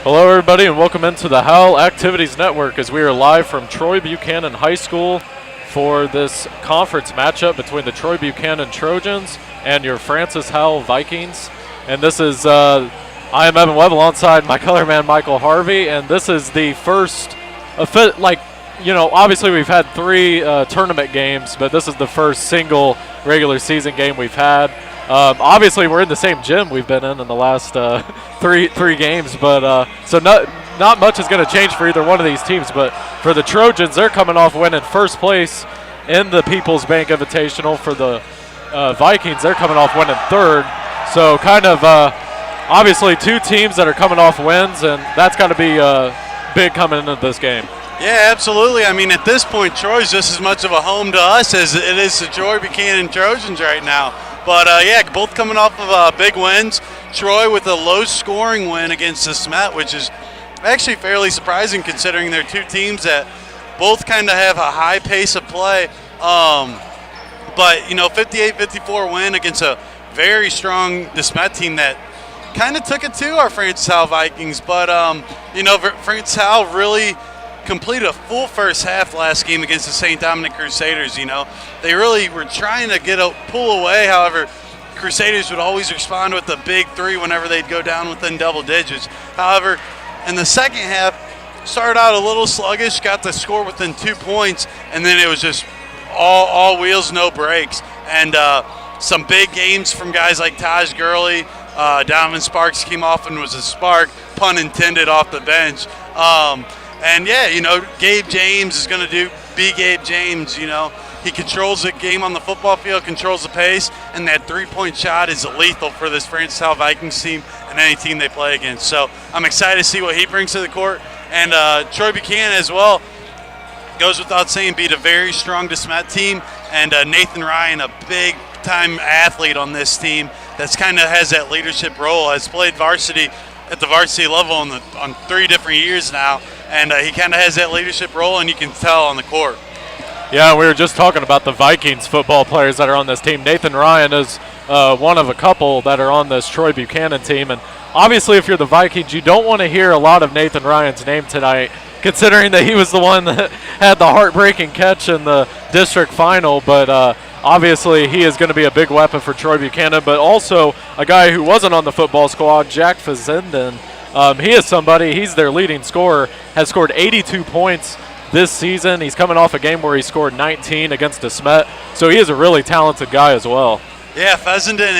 Hello, everybody, and welcome into the Howell Activities Network as we are live from Troy Buchanan High School for this conference matchup between the Troy Buchanan Trojans and your Francis Howell Vikings. And this is, I am Evan Webb alongside my color man Michael Harvey, and this is the first, obviously we've had three tournament games, but this is the first single regular season game we've had. Obviously, we're in the same gym we've been in the last three games, but so not much is going to change for either one of these teams. But for the Trojans, they're coming off winning first place in the People's Bank Invitational. For the Vikings, they're coming off winning third. So kind of obviously two teams that are coming off wins, and that's got to be big coming into this game. Yeah, absolutely. I mean, at this point, Troy's just as much of a home to us as it is to Troy Buchanan Trojans right now. But, both coming off of big wins. Troy with a low-scoring win against Smet, which is actually fairly surprising considering they're two teams that both kind of have a high pace of play. But, 58-54 win against a very strong Smet team that kind of took it to our Francis Howell Vikings. But, Francis Howell really completed a full first half last game against the St. Dominic Crusaders. They really were trying to pull away. However, Crusaders would always respond with the big three whenever they'd go down within double digits. However, in the second half, started out a little sluggish, got the score within 2 points, and then it was just all wheels, no brakes. And some big games from guys like Taj Gurley. Donovan Sparks came off and was a spark, pun intended, off the bench. And, Gabe James is going to be Gabe James. He controls the game on the football field, controls the pace, and that three-point shot is lethal for this Francis Howell Vikings team and any team they play against. So I'm excited to see what he brings to the court. And Troy Buchanan as well, goes without saying, beat a very strong Smet team. And Nathan Ryan, a big-time athlete on this team that's kind of has that leadership role, has played varsity at the varsity level on 3 different years now. And he kind of has that leadership role, and you can tell on the court. Yeah, we were just talking about the Vikings football players that are on this team. Nathan Ryan is one of a couple that are on this Troy Buchanan team. And obviously, if you're the Vikings, you don't want to hear a lot of Nathan Ryan's name tonight, considering that he was the one that had the heartbreaking catch in the district final. But obviously, he is going to be a big weapon for Troy Buchanan. But also a guy who wasn't on the football squad, Jack Fazenden. He is somebody, he's their leading scorer, has scored 82 points this season. He's coming off a game where he scored 19 against Smet, so he is a really talented guy as well. Yeah, Fessenden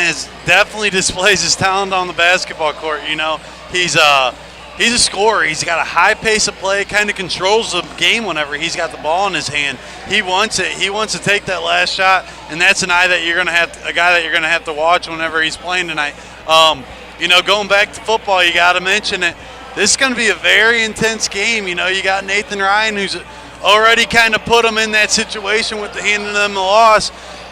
definitely displays his talent on the basketball court. He's a scorer. He's got a high pace of play, kind of controls the game whenever he's got the ball in his hand. He wants it. He wants to take that last shot, and that's a guy that you're going to have to watch whenever he's playing tonight. Going back to football, you got to mention it. This is going to be a very intense game. You got Nathan Ryan, who's already kind of put him in that situation with handing them the loss.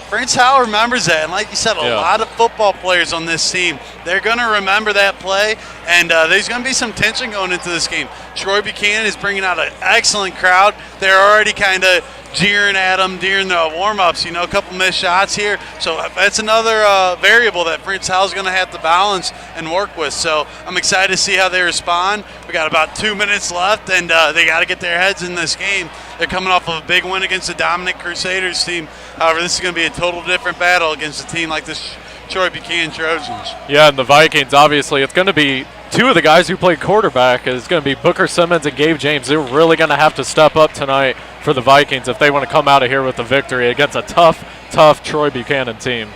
Francis Howell remembers that. And like you said, a lot of football players on this team, they're going to remember that play. And there's going to be some tension going into this game. Troy Buchanan is bringing out an excellent crowd. They're already kind of jeering at him during the warm-ups, a couple missed shots here. So that's another variable that Francis Howell's going to have to balance and work with. So I'm excited to see how they respond. We got about 2 minutes left, and they got to get their heads in this game. They're coming off of a big win against the Dominic Crusaders team. However, this is going to be a total different battle against a team like this Troy Buchanan Trojans. Yeah, and the Vikings, obviously, it's going to be two of the guys who played quarterback. Is going to be Booker Simmons and Gabe James. They're really going to have to step up tonight for the Vikings if they want to come out of here with a victory against a tough Troy Buchanan team.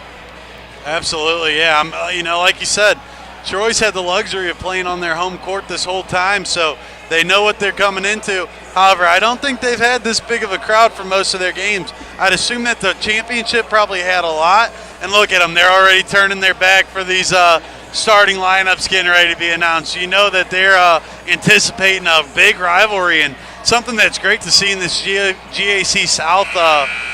Absolutely, yeah. Like you said, Troy's had the luxury of playing on their home court this whole time, so they know what they're coming into. However, I don't think they've had this big of a crowd for most of their games. I'd assume that the championship probably had a lot. And look at them, they're already turning their back for these starting lineups getting ready to be announced. You know that they're anticipating a big rivalry, and something that's great to see in this GAC South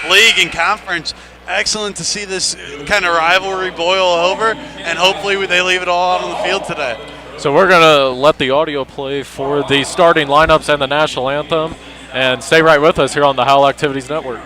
League and Conference. Excellent to see this kind of rivalry boil over, and hopefully they leave it all out on the field today. So we're going to let the audio play for the starting lineups and the national anthem, and stay right with us here on the Howell Activities Network.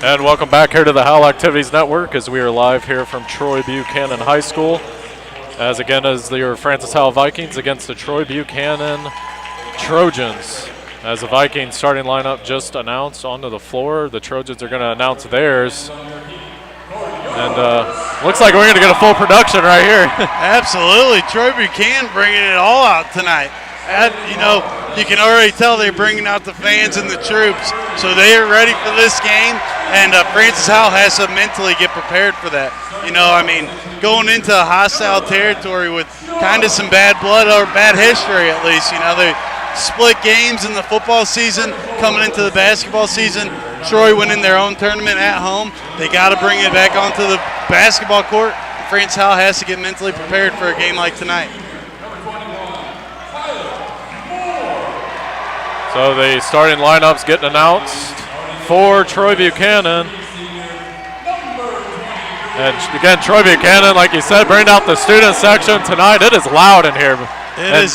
And welcome back here to the Howell Activities Network as we are live here from Troy Buchanan High School. As your Francis Howell Vikings against the Troy Buchanan Trojans. As the Vikings starting lineup just announced onto the floor, the Trojans are going to announce theirs. And looks like we're going to get a full production right here. Absolutely. Troy Buchanan bringing it all out tonight. You can already tell they're bringing out the fans and the troops. So they are ready for this game. And Francis Howell has to mentally get prepared for that. Going into a hostile territory with kind of some bad blood or bad history at least. They split games in the football season, coming into the basketball season. Troy winning their own tournament at home. They got to bring it back onto the basketball court. Francis Howell has to get mentally prepared for a game like tonight. So the starting lineup's getting announced for Troy Buchanan. And again, Troy Buchanan, like you said, bringing out the student section tonight. It is loud in here.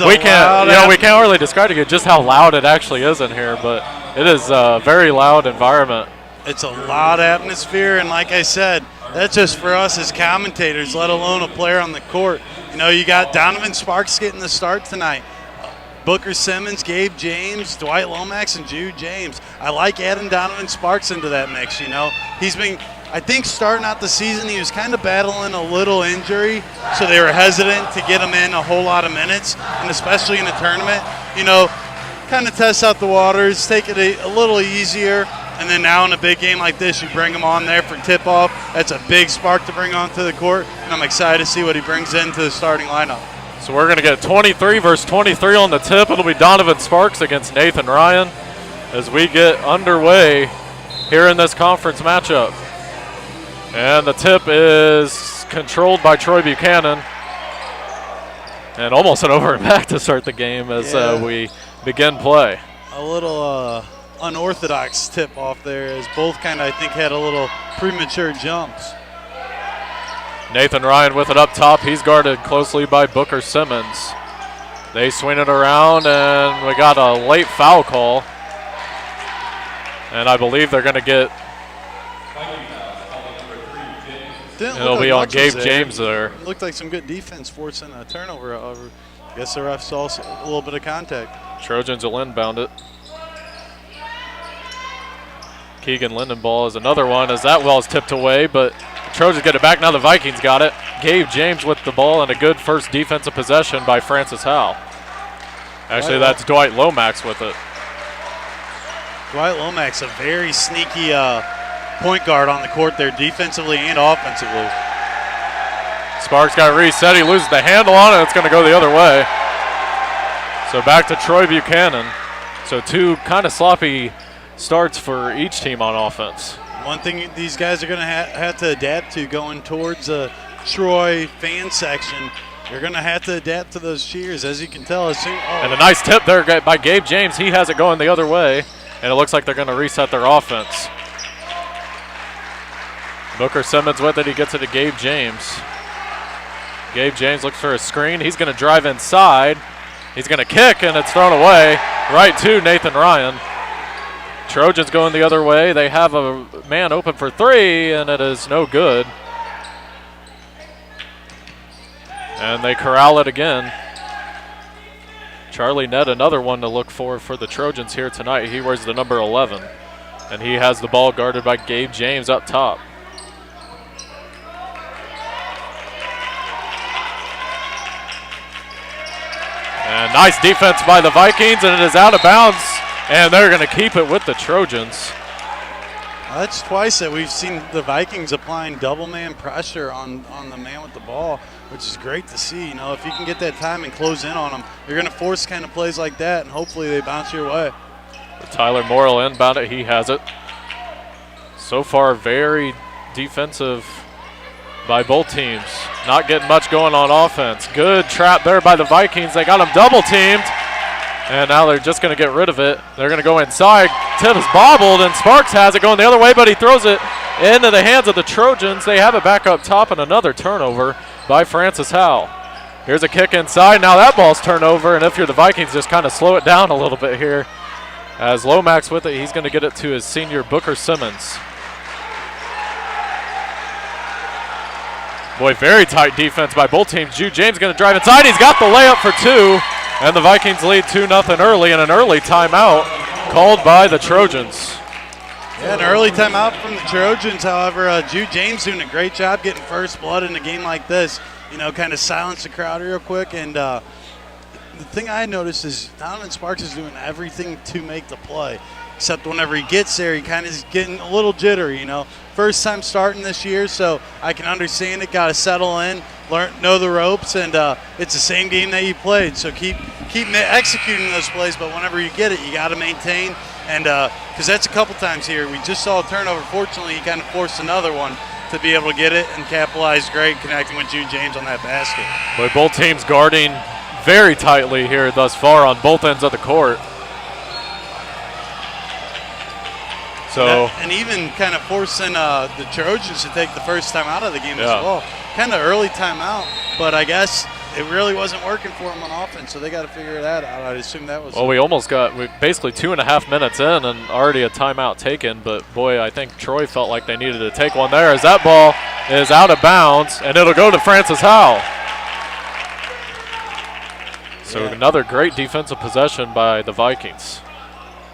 We can't really describe to you just how loud it actually is in here, but it is a very loud environment. It's a loud atmosphere, and like I said, that's just for us as commentators, let alone a player on the court. You got Donovan Sparks getting the start tonight. Booker Simmons, Gabe James, Dwight Lomax, and Jude James. I like adding Donovan Sparks into that mix, He's been, I think, starting out the season, he was kind of battling a little injury, so they were hesitant to get him in a whole lot of minutes, and especially in a tournament. Kind of test out the waters, take it a little easier, and then now in a big game like this, you bring him on there for tip-off. That's a big spark to bring onto the court, and I'm excited to see what he brings into the starting lineup. So we're going to get 23 versus 23 on the tip. It'll be Donovan Sparks against Nathan Ryan as we get underway here in this conference matchup. And the tip is controlled by Troy Buchanan. And almost an over and back to start the game as we begin play. A little unorthodox tip off there as both kind of, I think, had a little premature jumps. Nathan Ryan with it up top. He's guarded closely by Booker Simmons. They swing it around, and we got a late foul call. And I believe they're going to get it'll be on Gabe James there. Looked like some good defense forcing a turnover. However, I guess the ref saw a little bit of contact. Trojans will inbound it. Keegan Lindenball is another one as that well is tipped away, but Trojans get it back. Now the Vikings got it. Gabe James with the ball and a good first defensive possession by Francis Howell. Actually, that's Dwight Lomax with it. Dwight Lomax, a very sneaky point guard on the court there, defensively and offensively. Sparks got reset. He loses the handle on it. It's going to go the other way. So back to Troy Buchanan. So two kind of sloppy starts for each team on offense. One thing these guys are going to have to adapt to going towards the Troy fan section, you're going to have to adapt to those cheers, as you can tell. And a nice tip there by Gabe James. He has it going the other way, and it looks like they're going to reset their offense. Booker Simmons with it. He gets it to Gabe James. Gabe James looks for a screen. He's going to drive inside. He's going to kick, and it's thrown away right to Nathan Ryan. Trojans going the other way. They have a man open for three, and it is no good. And they corral it again. Charlie Nett, another one to look for the Trojans here tonight. He wears the number 11, and he has the ball guarded by Gabe James up top. And nice defense by the Vikings, and it is out of bounds. And they're going to keep it with the Trojans. That's twice that we've seen the Vikings applying double-man pressure on the man with the ball, which is great to see. If you can get that time and close in on them, you're going to force kind of plays like that, and hopefully they bounce your way. Tyler Morrill inbound it. He has it. So far, very defensive by both teams. Not getting much going on offense. Good trap there by the Vikings. They got them double-teamed. And now they're just going to get rid of it. They're going to go inside. Tip is bobbled, and Sparks has it going the other way, but he throws it into the hands of the Trojans. They have it back up top, and another turnover by Francis Howell. Here's a kick inside. Now that ball's turned over, and if you're the Vikings, just kind of slow it down a little bit here. As Lomax with it, he's going to get it to his senior Booker Simmons. Boy, very tight defense by both teams. Jude James going to drive inside. He's got the layup for 2, and the Vikings lead 2-0 early, and an early timeout called by the Trojans. Yeah, an early timeout from the Trojans. However, Jude James doing a great job getting first blood in a game like this. You know, kind of silence the crowd real quick. And the thing I noticed is Donovan Sparks is doing everything to make the play, except whenever he gets there, he kind of is getting a little jittery, you know. First time starting this year, so I can understand it. Got to settle in, know the ropes, and it's the same game that you played. So keep executing those plays, but whenever you get it, you got to maintain. And because that's a couple times here. We just saw a turnover. Fortunately, he kind of forced another one to be able to get it and capitalize great, connecting with Jude James on that basket. But both teams guarding very tightly here thus far on both ends of the court. So and even kind of forcing the Trojans to take the first time out of the game as well. Kind of early timeout, but I guess it really wasn't working for them on offense, so they got to figure that out. I'd assume that was. Well, we basically 2.5 minutes in and already a timeout taken, but boy, I think Troy felt like they needed to take one there as that ball is out of bounds, and it'll go to Francis Howell. So another great defensive possession by the Vikings.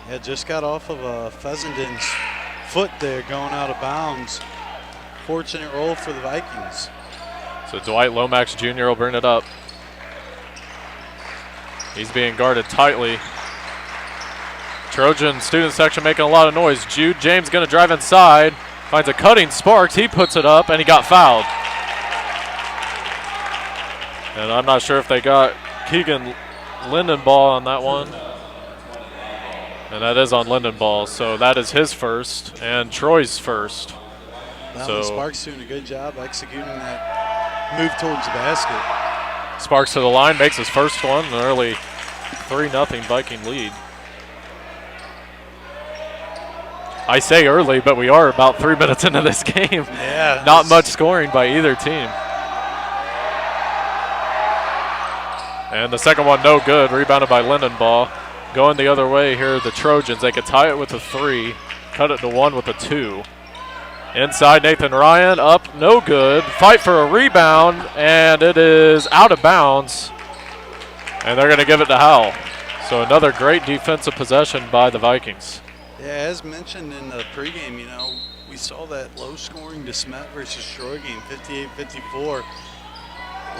Yeah, just got off of Fessenden's foot there going out of bounds. Fortunate roll for the Vikings. So Dwight Lomax Jr. will bring it up. He's being guarded tightly. Trojan student section making a lot of noise. Jude James going to drive inside. Finds a cutting Sparks. He puts it up, and he got fouled. And I'm not sure if they got Keegan Lindenball on that one. And that is on Lindenball, so that is his first and Troy's first. So Sparks doing a good job executing that move towards the basket. Sparks to the line, makes his first one, an early 3-0 Viking lead. I say early, but we are about 3 minutes into this game. Yeah. Not much scoring by either team. And the second one no good, rebounded by Lindenball. Going the other way here, the Trojans. They could tie it with a 3, cut it to 1 with a 2. Inside, Nathan Ryan, up, no good. Fight for a rebound, and it is out of bounds. And they're going to give it to Howell. So another great defensive possession by the Vikings. Yeah, as mentioned in the pregame, you know, we saw that low-scoring DeSmet versus Troy game, 58-54.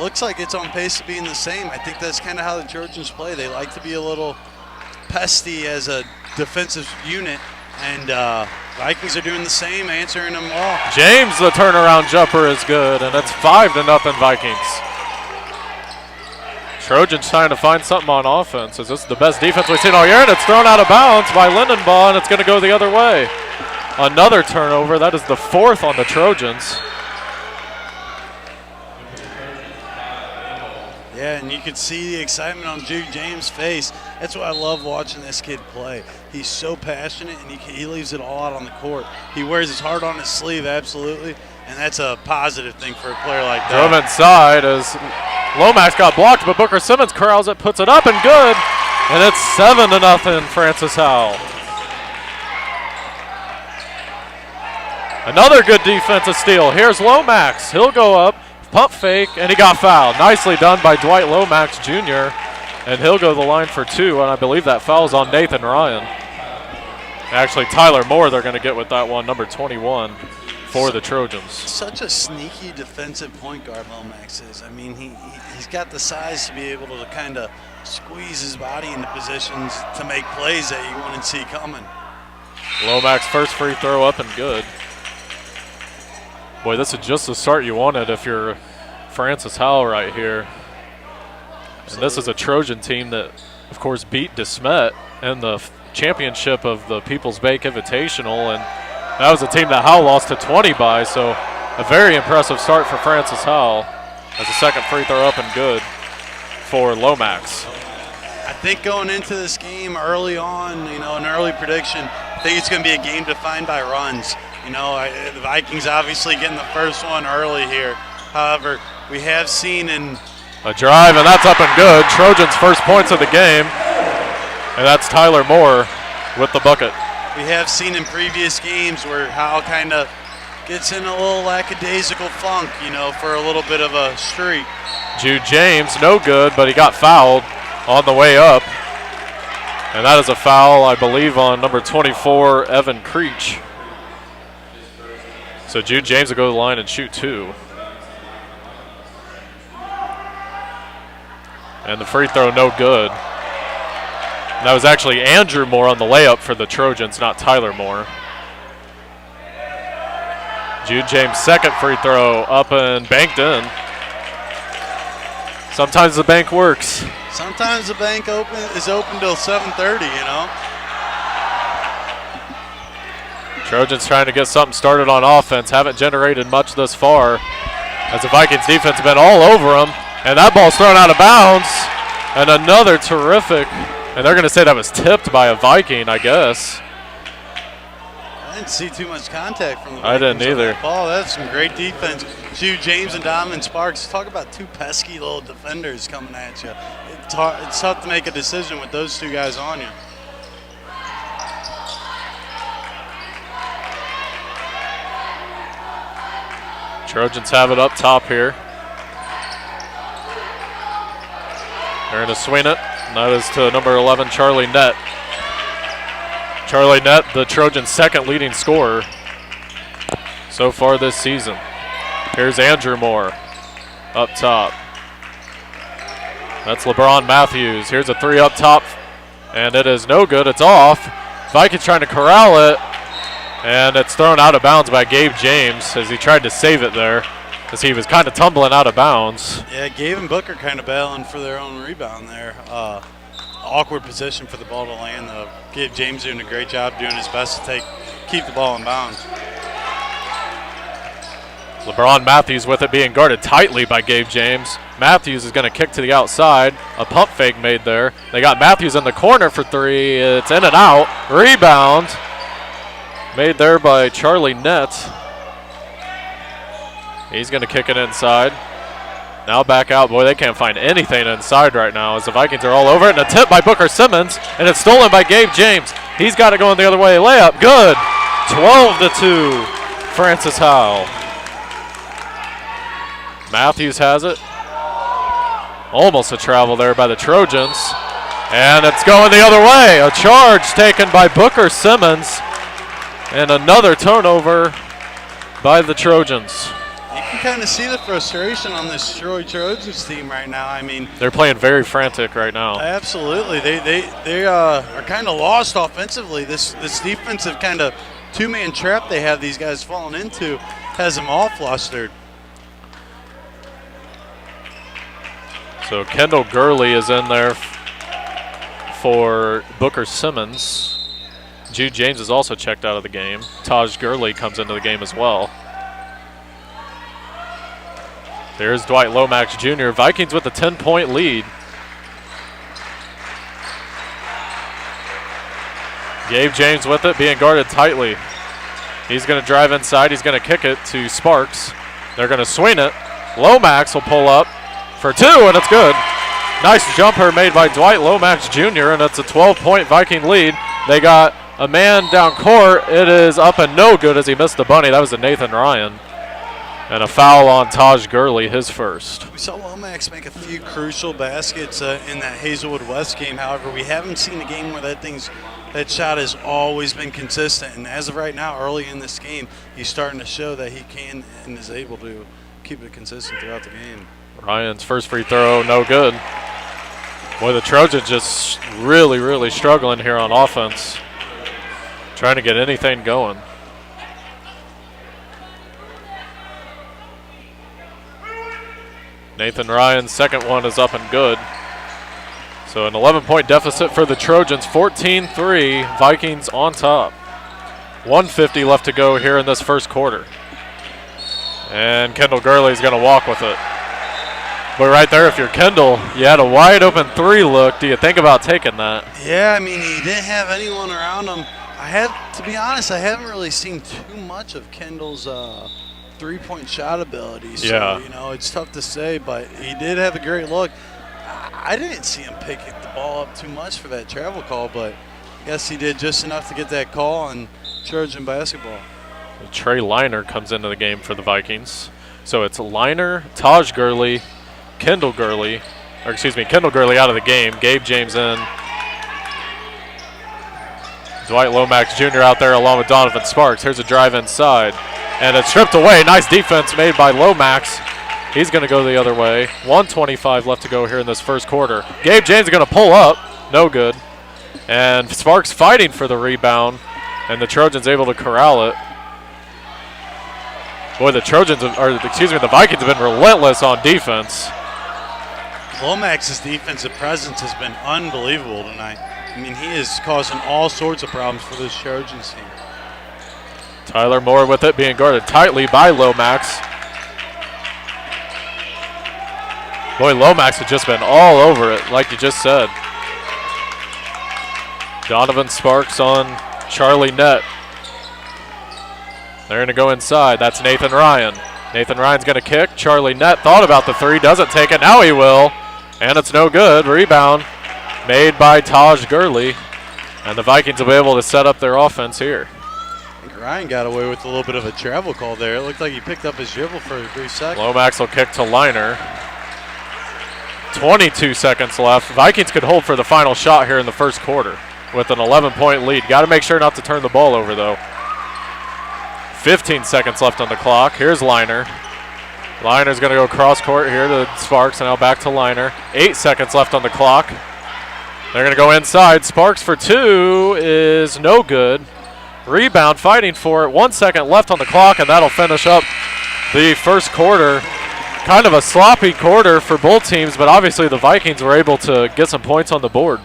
Looks like it's on pace to being the same. I think that's kind of how the Trojans play. They like to be a little pesty as a defensive unit, and Vikings are doing the same, answering them all. James, the turnaround jumper is good, and it's 5-0 Vikings. Trojans trying to find something on offense, as this is the best defense we've seen all year, and it's thrown out of bounds by Lindenball, and it's going to go the other way. Another turnover. That is the 4th on the Trojans. Yeah, and you could see the excitement on Jude James' face. That's why I love watching this kid play. He's so passionate, and he leaves it all out on the court. He wears his heart on his sleeve, absolutely, and that's a positive thing for a player like that. Drove inside as Lomax got blocked, but Booker Simmons corrals it, puts it up, and good. And it's 7-0 Francis Howell. Another good defensive steal. Here's Lomax. He'll go up. Pump fake, and he got fouled. Nicely done by Dwight Lomax Jr., and he'll go to the line for 2, and I believe that foul's on Nathan Ryan. Actually, Tyler Moore they're going to get with that one, number 21 for the Trojans. Such a sneaky defensive point guard Lomax is. I mean, he's got the size to be able to kind of squeeze his body into positions to make plays that you wouldn't see coming. Lomax first free throw up and good. Boy, this is just the start you wanted if you're Francis Howell right here. And this is a Trojan team that, of course, beat DeSmet in the championship of the People's Bank Invitational, and that was a team that Howell lost to 20 by, so a very impressive start for Francis Howell as a second free throw up and good for Lomax. I think going into this game early on, you know, an early prediction, I think it's going to be a game defined by runs. You know, the Vikings obviously getting the first one early here. However, we have seen in a drive, and that's up and good. Trojans' first points of the game, and that's Tyler Moore with the bucket. We have seen in previous games where Howell kind of gets in a little lackadaisical funk, for a little bit of a streak. Jude James, no good, but he got fouled on the way up. And that is a foul, I believe, on number 24, Evan Creech. So Jude James will go to the line and shoot 2. And the free throw, no good. And that was actually Andrew Moore on the layup for the Trojans, not Tyler Moore. Jude James' second free throw up and banked in. Sometimes the bank works. Sometimes the bank is open till 7:30, Trojans trying to get something started on offense. Haven't generated much thus far as the Vikings defense has been all over them. And that ball's thrown out of bounds. And another terrific, and they're going to say that was tipped by a Viking, I guess. I didn't see too much contact from the Vikings. I didn't either. Ball. That's some great defense. Jude James and Donovan Sparks. Talk about two pesky little defenders coming at you. It's tough to make a decision with those two guys on you. Trojans have it up top here. They're going to swing it, and that is to number 11, Charlie Nett. Charlie Nett, the Trojans' second leading scorer so far this season. Here's Andrew Moore up top. That's LeBron Matthews. Here's a 3 up top, and it is no good. It's off. Vikings trying to corral it, and it's thrown out of bounds by Gabe James as he tried to save it there as he was kind of tumbling out of bounds. Yeah, Gabe and Booker kind of battling for their own rebound there. Awkward position for the ball to land, though. Gabe James doing a great job doing his best to keep the ball in bounds. LeBron Matthews with it being guarded tightly by Gabe James. Matthews is going to kick to the outside. A pump fake made there. They got Matthews in the corner for 3. It's in and out. Rebound made there by Charlie Nett. He's going to kick it inside. Now back out. Boy, they can't find anything inside right now as the Vikings are all over it. And a tip by Booker Simmons, and it's stolen by Gabe James. He's got it going the other way. Layup, good. 12-2, Francis Howell. Matthews has it. Almost a travel there by the Trojans. And it's going the other way. A charge taken by Booker Simmons. And another turnover by the Trojans. You can kind of see the frustration on this Troy Trojans team right now. I mean, they're playing very frantic right now. Absolutely. They are kind of lost offensively. This defensive kind of two-man trap they have these guys falling into has them all flustered. So Kendall Gurley is in there for Booker Simmons. Jude James is also checked out of the game. Taj Gurley comes into the game as well. There's Dwight Lomax Jr. Vikings with a 10-point lead. Gabe James with it, being guarded tightly. He's going to drive inside. He's going to kick it to Sparks. They're going to swing it. Lomax will pull up for 2, and it's good. Nice jumper made by Dwight Lomax Jr., and it's a 12-point Viking lead. They got a man down court. It is up and no good as he missed the bunny. That was a Nathan Ryan. And a foul on Taj Gurley, his first. We saw Lomax make a few crucial baskets in that Hazelwood West game. However, we haven't seen a game where that shot has always been consistent. And as of right now, early in this game, he's starting to show that he can and is able to keep it consistent throughout the game. Ryan's first free throw, no good. Boy, the Trojans just really, really struggling here on offense. Trying to get anything going. Nathan Ryan's second one is up and good. So an 11-point deficit for the Trojans, 14-3, Vikings on top. 1:50 left to go here in this first quarter. And Kendall Gurley's going to walk with it. But right there, if you're Kendall, you had a wide open 3 look. Do you think about taking that? Yeah, I mean, he didn't have anyone around him. To be honest, I haven't really seen too much of Kendall's three-point shot ability. So, yeah. It's tough to say, but he did have a great look. I didn't see him pick the ball up too much for that travel call, but I guess he did just enough to get that call on Trojan basketball. Trey Liner comes into the game for the Vikings. So it's Liner, Taj Gurley, Kendall Gurley out of the game. Gabe James in. Dwight Lomax Jr. out there along with Donovan Sparks. Here's a drive inside. And it's stripped away. Nice defense made by Lomax. He's going to go the other way. 1:25 left to go here in this first quarter. Gabe James is going to pull up. No good. And Sparks fighting for the rebound. And the Trojans able to corral it. Boy, the Vikings have been relentless on defense. Lomax's defensive presence has been unbelievable tonight. I mean, he is causing all sorts of problems for this Trojans team. Tyler Moore with it, being guarded tightly by Lomax. Boy, Lomax has just been all over it, like you just said. Donovan Sparks on Charlie Nett. They're going to go inside. That's Nathan Ryan. Nathan Ryan's going to kick. Charlie Nett thought about the three, doesn't take it. Now he will. And it's no good. Rebound made by Taj Gurley. And the Vikings will be able to set up their offense here. I think Ryan got away with a little bit of a travel call there. It looked like he picked up his dribble for a brief second. Lomax will kick to Liner. 22 seconds left. Vikings could hold for the final shot here in the first quarter with an 11-point lead. Got to make sure not to turn the ball over, though. 15 seconds left on the clock. Here's Liner. Liner's going to go cross court here to Sparks, and now back to Liner. 8 seconds left on the clock. They're going to go inside. Sparks for two is no good. Rebound, fighting for it. 1 second left on the clock, and that'll finish up the first quarter. Kind of a sloppy quarter for both teams, but obviously the Vikings were able to get some points on the board.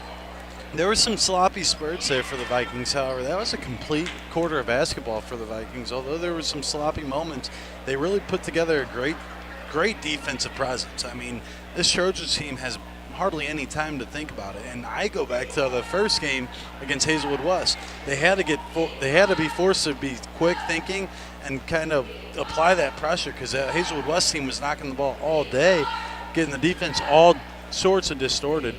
There were some sloppy spurts there for the Vikings, however. That was a complete quarter of basketball for the Vikings. Although there were some sloppy moments, they really put together a great defensive presence. I mean, this Trojans team has hardly any time to think about it. And I go back to the first game against Hazelwood West. They had to be forced to be quick thinking and kind of apply that pressure, because that Hazelwood West team was knocking the ball all day, getting the defense all sorts of distorted.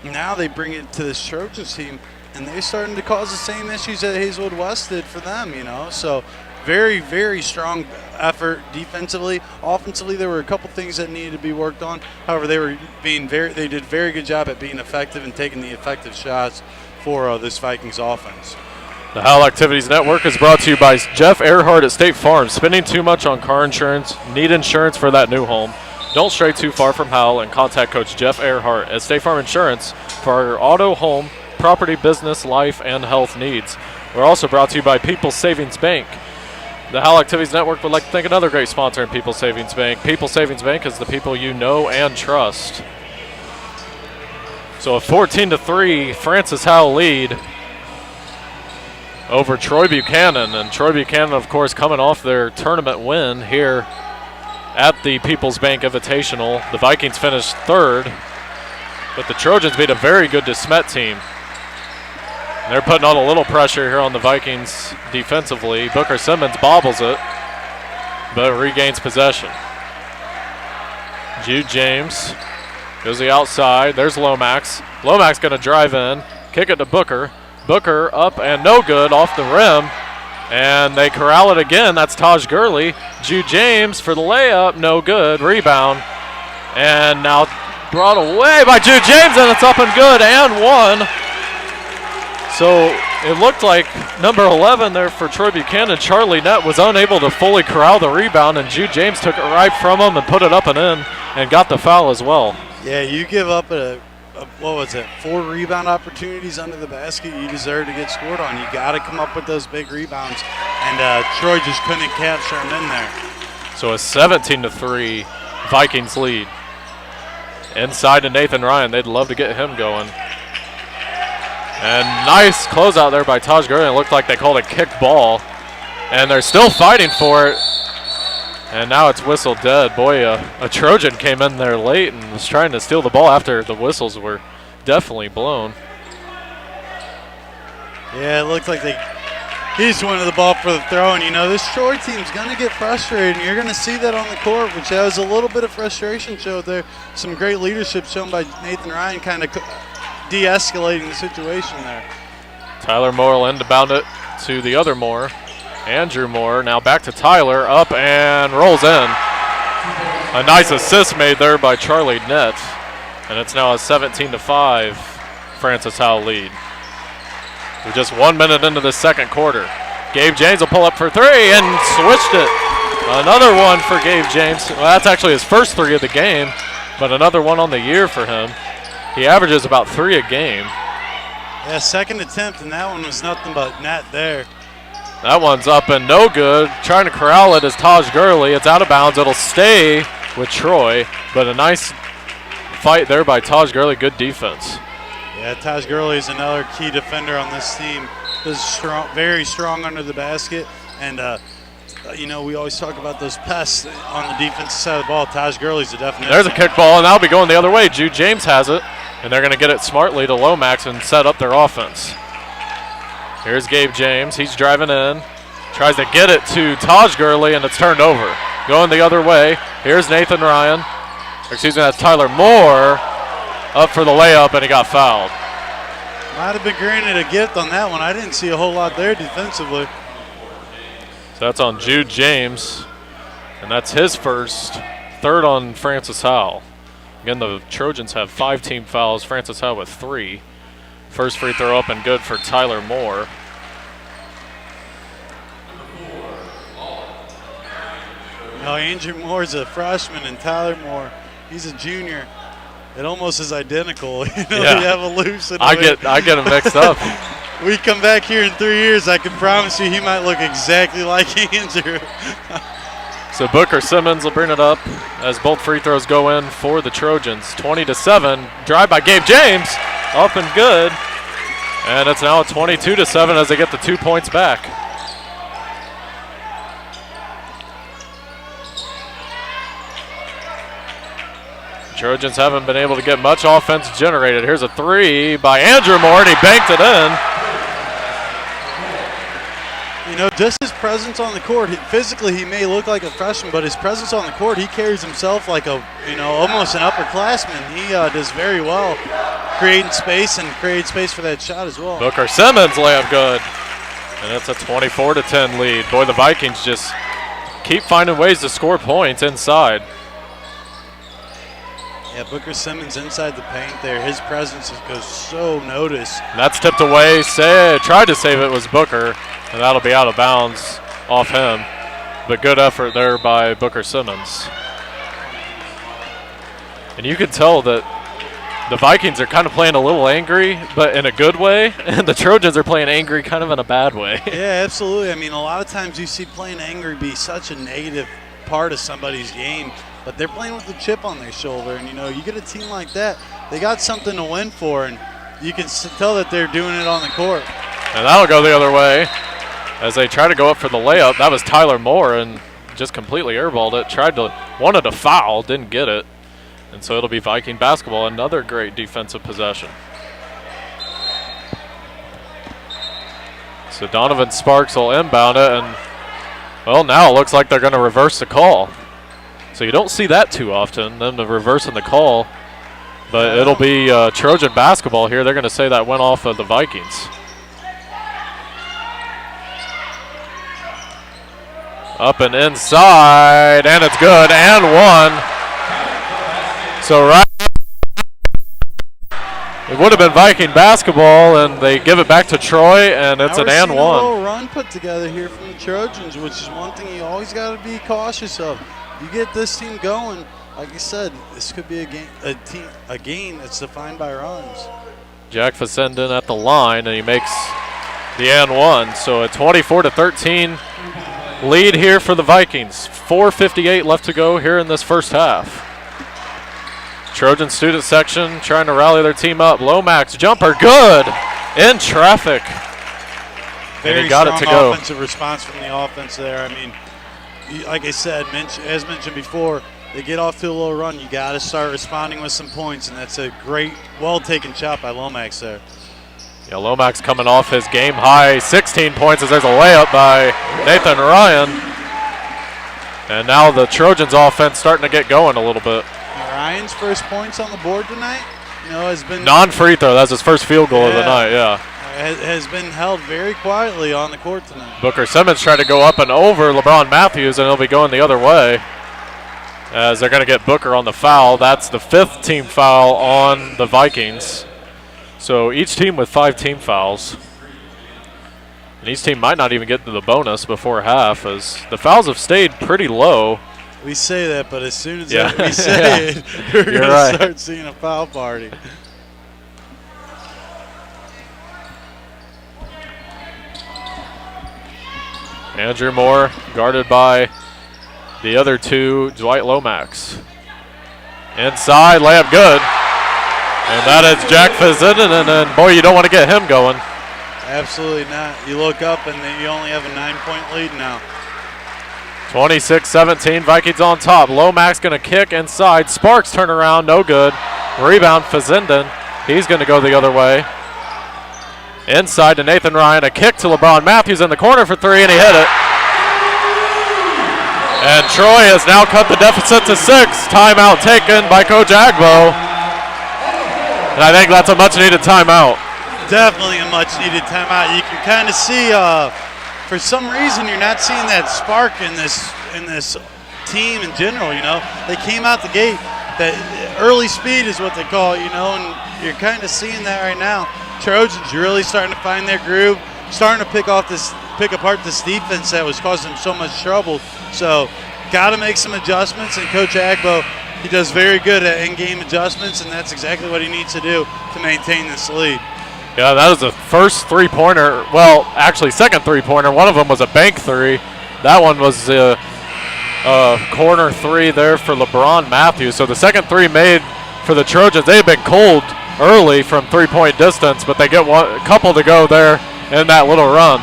Now they bring it to this Trojans team, and they're starting to cause the same issues that Hazelwood West did for them, you know. So very, very strong effort defensively. Offensively, there were a couple things that needed to be worked on. However, they did a very good job at being effective and taking the effective shots for this Vikings offense. The Howell Activities Network is brought to you by Jeff Earhart at State Farm. Spending too much on car insurance? Need insurance for that new home? Don't stray too far from Howell and contact Coach Jeff Earhart at State Farm Insurance for your auto, home, property, business, life, and health needs. We're also brought to you by People's Savings Bank. The Howell Activities Network would like to thank another great sponsor in People's Savings Bank. People's Savings Bank is the people you know and trust. So a 14-3 Francis Howell lead over Troy Buchanan. And Troy Buchanan, of course, coming off their tournament win here at the People's Bank Invitational. The Vikings finished third, but the Trojans beat a very good DeSmet team. They're putting on a little pressure here on the Vikings defensively. Booker Simmons bobbles it, but regains possession. Jude James goes the outside. There's Lomax. Lomax going to drive in, kick it to Booker. Booker up and no good off the rim. And they corral it again. That's Taj Gurley. Jude James for the layup. No good. Rebound. And now brought away by Jude James, and it's up and good and one. So it looked like number 11 there for Troy Buchanan, Charlie Nett, was unable to fully corral the rebound, and Jude James took it right from him and put it up and in and got the foul as well. Yeah, you give up what was it, 4 rebound opportunities under the basket, you deserve to get scored on. You got to come up with those big rebounds, and Troy just couldn't capture them in there. So a 17-3 Vikings lead. Inside to Nathan Ryan. They'd love to get him going. And nice closeout there by Taj Gurley. It looked like they called a kick ball, and they're still fighting for it. And now it's whistle dead. Boy, a Trojan came in there late and was trying to steal the ball after the whistles were definitely blown. Yeah, it looked like he just wanted the ball for the throw. And, you know, this Troy team's going to get frustrated, and you're going to see that on the court, which has a little bit of frustration showed there. Some great leadership shown by Nathan Ryan, kind of de-escalating the situation there. Tyler Moore will inbound it to the other Moore. Andrew Moore now back to Tyler, up and rolls in. A nice assist made there by Charlie Nett, and it's now a 17-5 Francis Howell lead. We're just 1 minute into the second quarter. Gabe James will pull up for three and switched it. Another one for Gabe James. Well, that's actually his first three of the game, but another one on the year for him. He averages about 3 a game. Yeah, second attempt, and that one was nothing but net there. That one's up and no good. Trying to corral it is Taj Gurley. It's out of bounds. It'll stay with Troy, but a nice fight there by Taj Gurley. Good defense. Yeah, Taj Gurley is another key defender on this team. He's strong, very strong under the basket, and you know, we always talk about those pests on the defensive side of the ball. Taj Gurley's a definition. There's a kickball, and that'll be going the other way. Jude James has it, and they're going to get it smartly to Lomax and set up their offense. Here's Gabe James. He's driving in. Tries to get it to Taj Gurley, and it's turned over. Going the other way. Here's Nathan Ryan. Excuse me, that's Tyler Moore. Up for the layup, and he got fouled. Might have been granted a gift on that one. I didn't see a whole lot there defensively. So that's on Jude James, and that's his first. Third on Francis Howell. Again, the Trojans have 5 team fouls. Francis Howell with 3. First free throw up and good for Tyler Moore. No, Andrew Moore's a freshman, and Tyler Moore, he's a junior. It almost is identical. You know, Yeah. the evolution. I get them mixed up. We come back here in 3 years, I can promise you he might look exactly like Andrew. So Booker Simmons will bring it up as both free throws go in for the Trojans. 20-7, drive by Gabe James, up and good. And it's now 22-7 as they get the 2 points back. Trojans haven't been able to get much offense generated. Here's a three by Andrew Moore, and he banked it in. You know, just his presence on the court, physically he may look like a freshman, but his presence on the court, he carries himself like a, you know, almost an upperclassman. He does very well creating space and creates space for that shot as well. Booker Simmons layup good. And it's a 24-10 lead. Boy, the Vikings just keep finding ways to score points inside. Yeah, Booker Simmons inside the paint there. His presence goes so noticed. And that's tipped away. Tried to save it was Booker, and that'll be out of bounds off him. But good effort there by Booker Simmons. And you can tell that the Vikings are kind of playing a little angry, but in a good way, and the Trojans are playing angry kind of in a bad way. Yeah, absolutely. I mean, a lot of times you see playing angry be such a negative part of somebody's game, but they're playing with a chip on their shoulder, and, you know, you get a team like that, they got something to win for, and you can tell that they're doing it on the court. And that'll go the other way as they try to go up for the layup. That was Tyler Moore, and just completely airballed it. Wanted to foul, didn't get it. And so it'll be Viking basketball, another great defensive possession. So Donovan Sparks will inbound it, and, well, now it looks like they're going to reverse the call. So you don't see that too often, them reversing the call. But it'll be Trojan basketball here. They're going to say that went off of the Vikings. Up and inside, and it's good, and one. So right, it would have been Viking basketball, and they give it back to Troy, and it's an and one. A little run put together here from the Trojans, which is one thing you always got to be cautious of. You get this team going, like I said, this could be a game that's defined by runs. Jack Facendon at the line, and he makes the and one. So a 24-13 lead here for the Vikings. 4:58 left to go here in this first half. Trojan student section trying to rally their team up. Lomax jumper, good, in traffic. Very and he got it to go. Offensive response from the offense there. I mean, like I said, as mentioned before, they get off to a little run. You got to start responding with some points, and that's a great, well-taken shot by Lomax there. Yeah, Lomax coming off his game-high 16 points as there's a layup by Nathan Ryan. And now the Trojans offense starting to get going a little bit. Ryan's first points on the board tonight, you know, has been non-free throw. That's his first field goal of the night, yeah. has been held very quietly on the court tonight. Booker Simmons tried to go up and over LeBron Matthews, and he'll be going the other way as they're going to get Booker on the foul. That's the 5th team foul on the Vikings. So each team with 5 team fouls. And each team might not even get to the bonus before half, as the fouls have stayed pretty low. We say that, but as soon as we say it, we're going to start seeing a foul party. Andrew Moore guarded by the other 2, Dwight Lomax. Inside, layup good. And that is Jack Fazenden, and boy, you don't want to get him going. Absolutely not. You look up and you only have a 9-point lead now. 26-17, Vikings on top. Lomax going to kick inside. Sparks turn around, no good. Rebound, Fazenden. He's going to go the other way. Inside to Nathan Ryan, a kick to LeBron Matthews in the corner for 3, and he hit it. And Troy has now cut the deficit to 6. Timeout taken by Coach Agbo. And I think that's a much-needed timeout. Definitely a much-needed timeout. You can kind of see, for some reason, you're not seeing that spark in this team in general. You know, they came out the gate. That early speed is what they call it. You know, and you're kind of seeing that right now. Trojans really starting to find their groove, starting to pick apart this defense that was causing them so much trouble. So, got to make some adjustments. And Coach Agbo, he does very good at in-game adjustments, and that's exactly what he needs to do to maintain this lead. Yeah, that was the first three-pointer. Well, actually, second three-pointer. One of them was a bank 3. That one was a corner 3 there for LeBron Matthews. So the second 3 made for the Trojans. They've been cold early from three-point distance, but they get a couple to go there in that little run.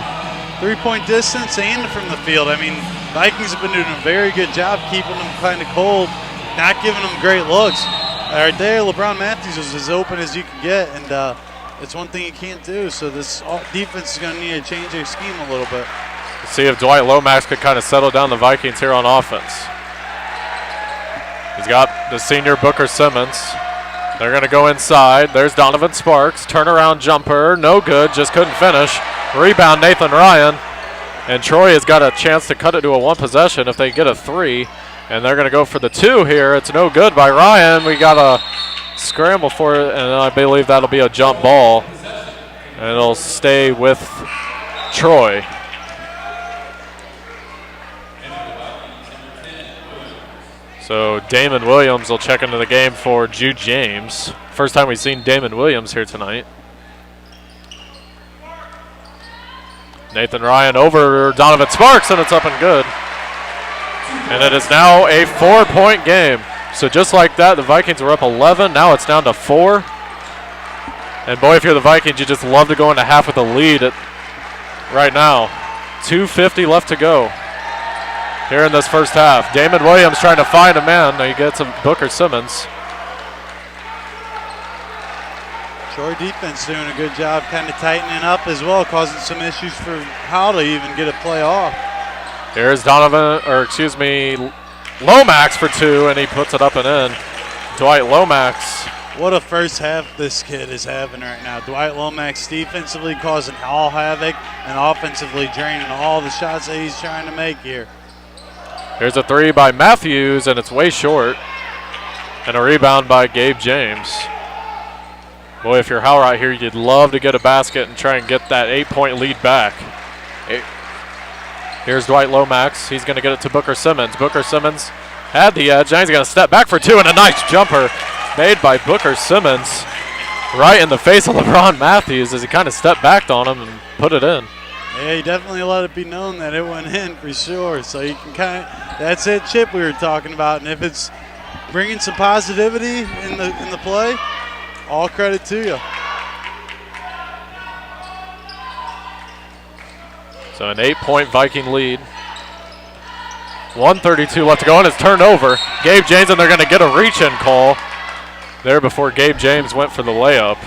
3-point distance and from the field. I mean, Vikings have been doing a very good job keeping them kind of cold, not giving them great looks. Right there, LeBron Matthews was as open as you can get, and it's one thing you can't do. So this defense is going to need to change their scheme a little bit. Let's see if Dwight Lomax could kind of settle down the Vikings here on offense. He's got the senior Booker Simmons. They're going to go inside. There's Donovan Sparks. Turnaround jumper. No good. Just couldn't finish. Rebound, Nathan Ryan. And Troy has got a chance to cut it to a 1 possession if they get a 3. And they're going to go for the 2 here. It's no good by Ryan. We got a scramble for it, and I believe that'll be a jump ball. And it'll stay with Troy. So Damon Williams will check into the game for Jude James. First time we've seen Damon Williams here tonight. Nathan Ryan over Donovan Sparks, and it's up and good. And it is now a 4-point game. So just like that, the Vikings were up 11. Now it's down to 4. And boy, if you're the Vikings, you just love to go into half with a lead right now. 2:50 left to go here in this first half. Damon Williams trying to find a man. Now he gets a Booker Simmons. Troy defense doing a good job kind of tightening up as well, causing some issues for Howell to even get a play off. Here's Lomax for 2, and he puts it up and in. Dwight Lomax. What a first half this kid is having right now. Dwight Lomax defensively causing all havoc and offensively draining all the shots that he's trying to make here. Here's a 3 by Matthews, and it's way short. And a rebound by Gabe James. Boy, if you're Howell right here, you'd love to get a basket and try and get that 8-point lead back. Here's Dwight Lomax. He's going to get it to Booker Simmons. Booker Simmons had the edge. Now he's going to step back for 2, and a nice jumper made by Booker Simmons right in the face of LeBron Matthews as he kind of stepped back on him and put it in. Yeah, he definitely let it be known that it went in for sure. So you can kind of, that's it, Chip, we were talking about. And if it's bringing some positivity in the play, all credit to you. So an 8-point Viking lead. 1:32 left to go, and it's turned over. Gabe James, and they're going to get a reach-in call there before Gabe James went for the layup.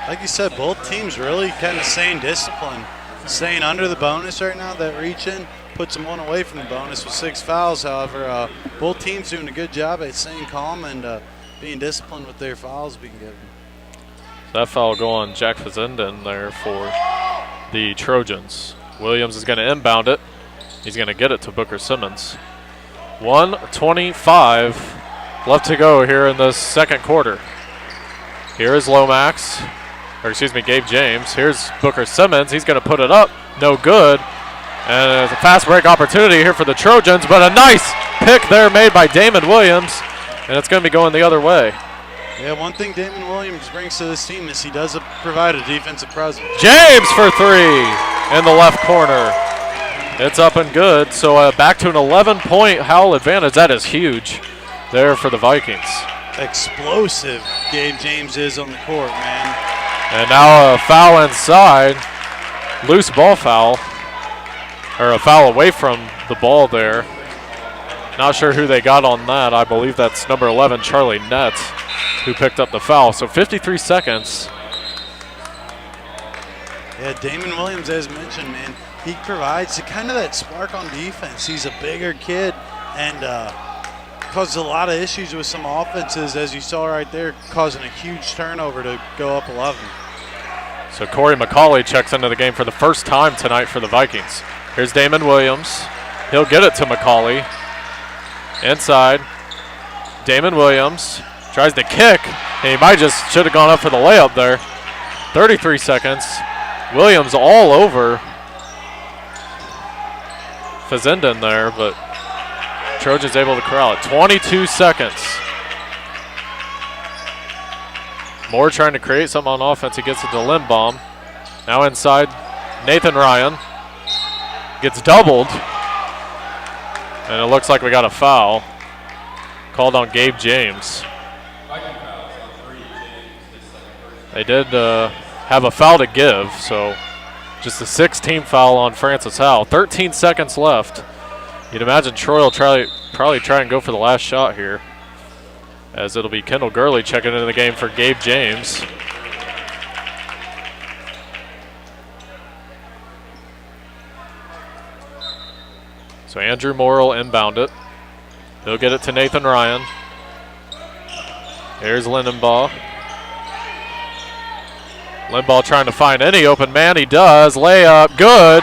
Like you said, both teams really kind of staying disciplined. Staying under the bonus right now. That reach-in puts them 1 away from the bonus with 6 fouls. However, both teams doing a good job at staying calm and being disciplined with their fouls being given. That foul will go on Jack Fazenden there for the Trojans. Williams is going to inbound it. He's going to get it to Booker Simmons. 1:25 left to go here in the second quarter. Here is Lomax, or excuse me, Gabe James. Here's Booker Simmons. He's going to put it up. No good. And there's a fast break opportunity here for the Trojans, but a nice pick there made by Damon Williams, and it's going to be going the other way. Yeah, one thing Damon Williams brings to this team is he does provide a defensive presence. James for three in the left corner. It's up and good, so back to an 11-point Howell advantage. That is huge there for the Vikings. Explosive Gabe James is on the court, man. And now a foul inside, loose ball foul, or a foul away from the ball there. Not sure who they got on that. I believe that's number 11, Charlie Nett, who picked up the foul. So 53 seconds. Yeah, Damon Williams, as mentioned, man, he provides kind of that spark on defense. He's a bigger kid and causes a lot of issues with some offenses, as you saw right there, causing a huge turnover to go up 11. So Corey McCauley checks into the game for the first time tonight for the Vikings. Here's Damon Williams. He'll get it to McCauley. Inside. Damon Williams tries to kick, and he might just should have gone up for the layup there. 33 seconds. Williams all over Fazenden there, but Trojans able to corral it. 22 seconds. Moore trying to create something on offense. He gets it to Lindbaum. Now inside, Nathan Ryan. Gets doubled. And it looks like we got a foul called on Gabe James. They did have a foul to give, so just a 6-team foul on Francis Howell. 13 seconds left. You'd imagine Troy will probably try and go for the last shot here, as it'll be Kendall Gurley checking into the game for Gabe James. So Andrew Moore will inbound it. He'll get it to Nathan Ryan. Here's Lindenbaugh. Lindenbaugh trying to find any open man. He does. Layup. Good.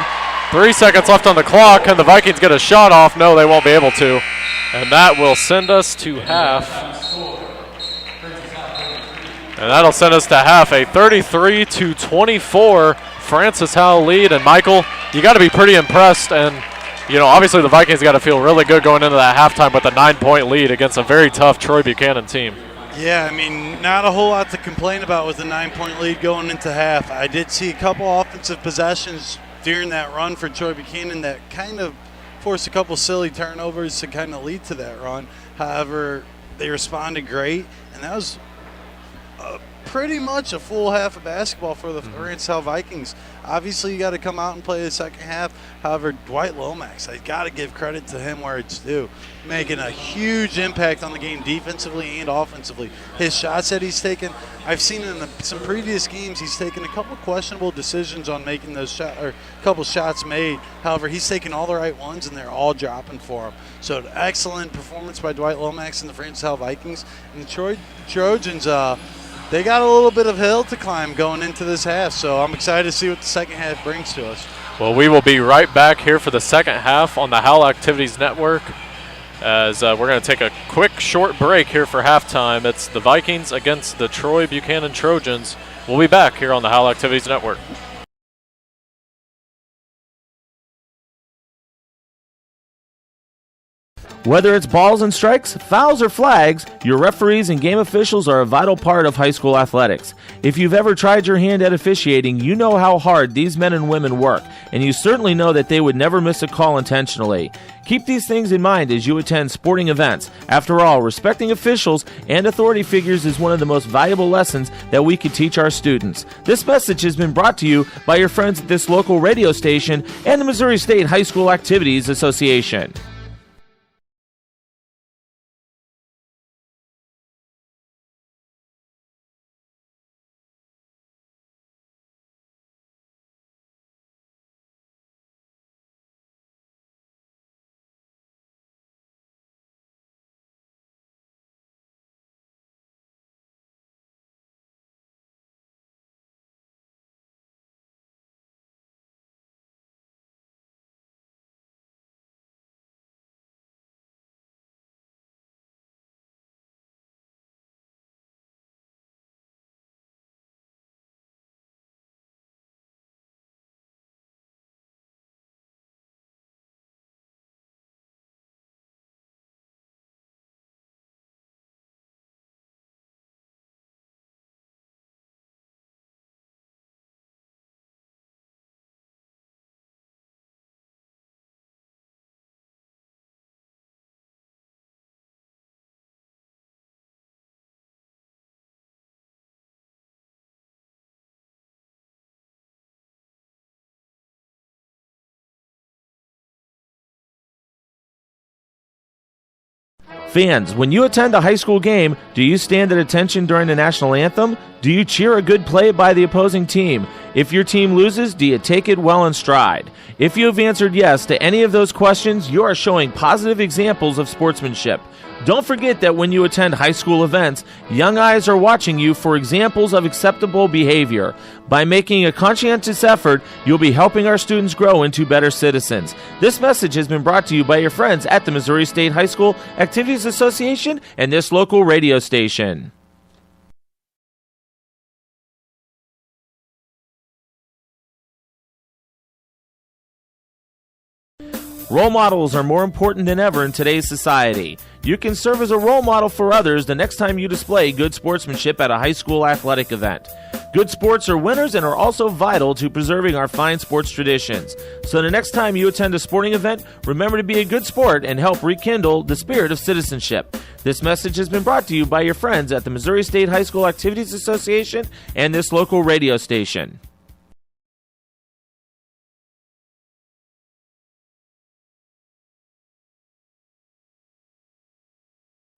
3 seconds left on the clock. Can the Vikings get a shot off? No, they won't be able to. And that will send us to half. And that'll send us to half. A 33-24 Francis Howell lead. And Michael, you got to be pretty impressed. And you know, obviously the Vikings got to feel really good going into that halftime with a 9-point lead against a very tough Troy Buchanan team. Yeah, I mean, not a whole lot to complain about with a 9-point lead going into half. I did see a couple offensive possessions during that run for Troy Buchanan that kind of forced a couple silly turnovers to kind of lead to that run. However, they responded great, and that was pretty much a full half of basketball for the Francis Howell Vikings. Obviously, you got to come out and play the second half. However, Dwight Lomax, I got to give credit to him where it's due, making a huge impact on the game defensively and offensively. His shots that he's taken, I've seen in some previous games, he's taken a couple questionable decisions on making those shots, or a couple shots made. However, he's taken all the right ones, and they're all dropping for him. So, an excellent performance by Dwight Lomax and the Francis Howell Vikings. And the Trojans, they got a little bit of hill to climb going into this half, so I'm excited to see what the second half brings to us. Well, we will be right back here for the second half on the Howell Activities Network, as we're going to take a quick short break here for halftime. It's the Vikings against the Troy Buchanan Trojans. We'll be back here on the Howell Activities Network. Whether it's balls and strikes, fouls or flags, your referees and game officials are a vital part of high school athletics. If you've ever tried your hand at officiating, you know how hard these men and women work, and you certainly know that they would never miss a call intentionally. Keep these things in mind as you attend sporting events. After all, respecting officials and authority figures is one of the most valuable lessons that we could teach our students. This message has been brought to you by your friends at this local radio station and the Missouri State High School Activities Association. Fans, when you attend a high school game, do you stand at attention during the national anthem? Do you cheer a good play by the opposing team? If your team loses, do you take it well in stride? If you have answered yes to any of those questions, you are showing positive examples of sportsmanship. Don't forget that when you attend high school events, young eyes are watching you for examples of acceptable behavior. By making a conscientious effort, you'll be helping our students grow into better citizens. This message has been brought to you by your friends at the Missouri State High School Activities Association and this local radio station. Role models are more important than ever in today's society. You can serve as a role model for others the next time you display good sportsmanship at a high school athletic event. Good sports are winners and are also vital to preserving our fine sports traditions. So the next time you attend a sporting event, remember to be a good sport and help rekindle the spirit of citizenship. This message has been brought to you by your friends at the Missouri State High School Activities Association and this local radio station.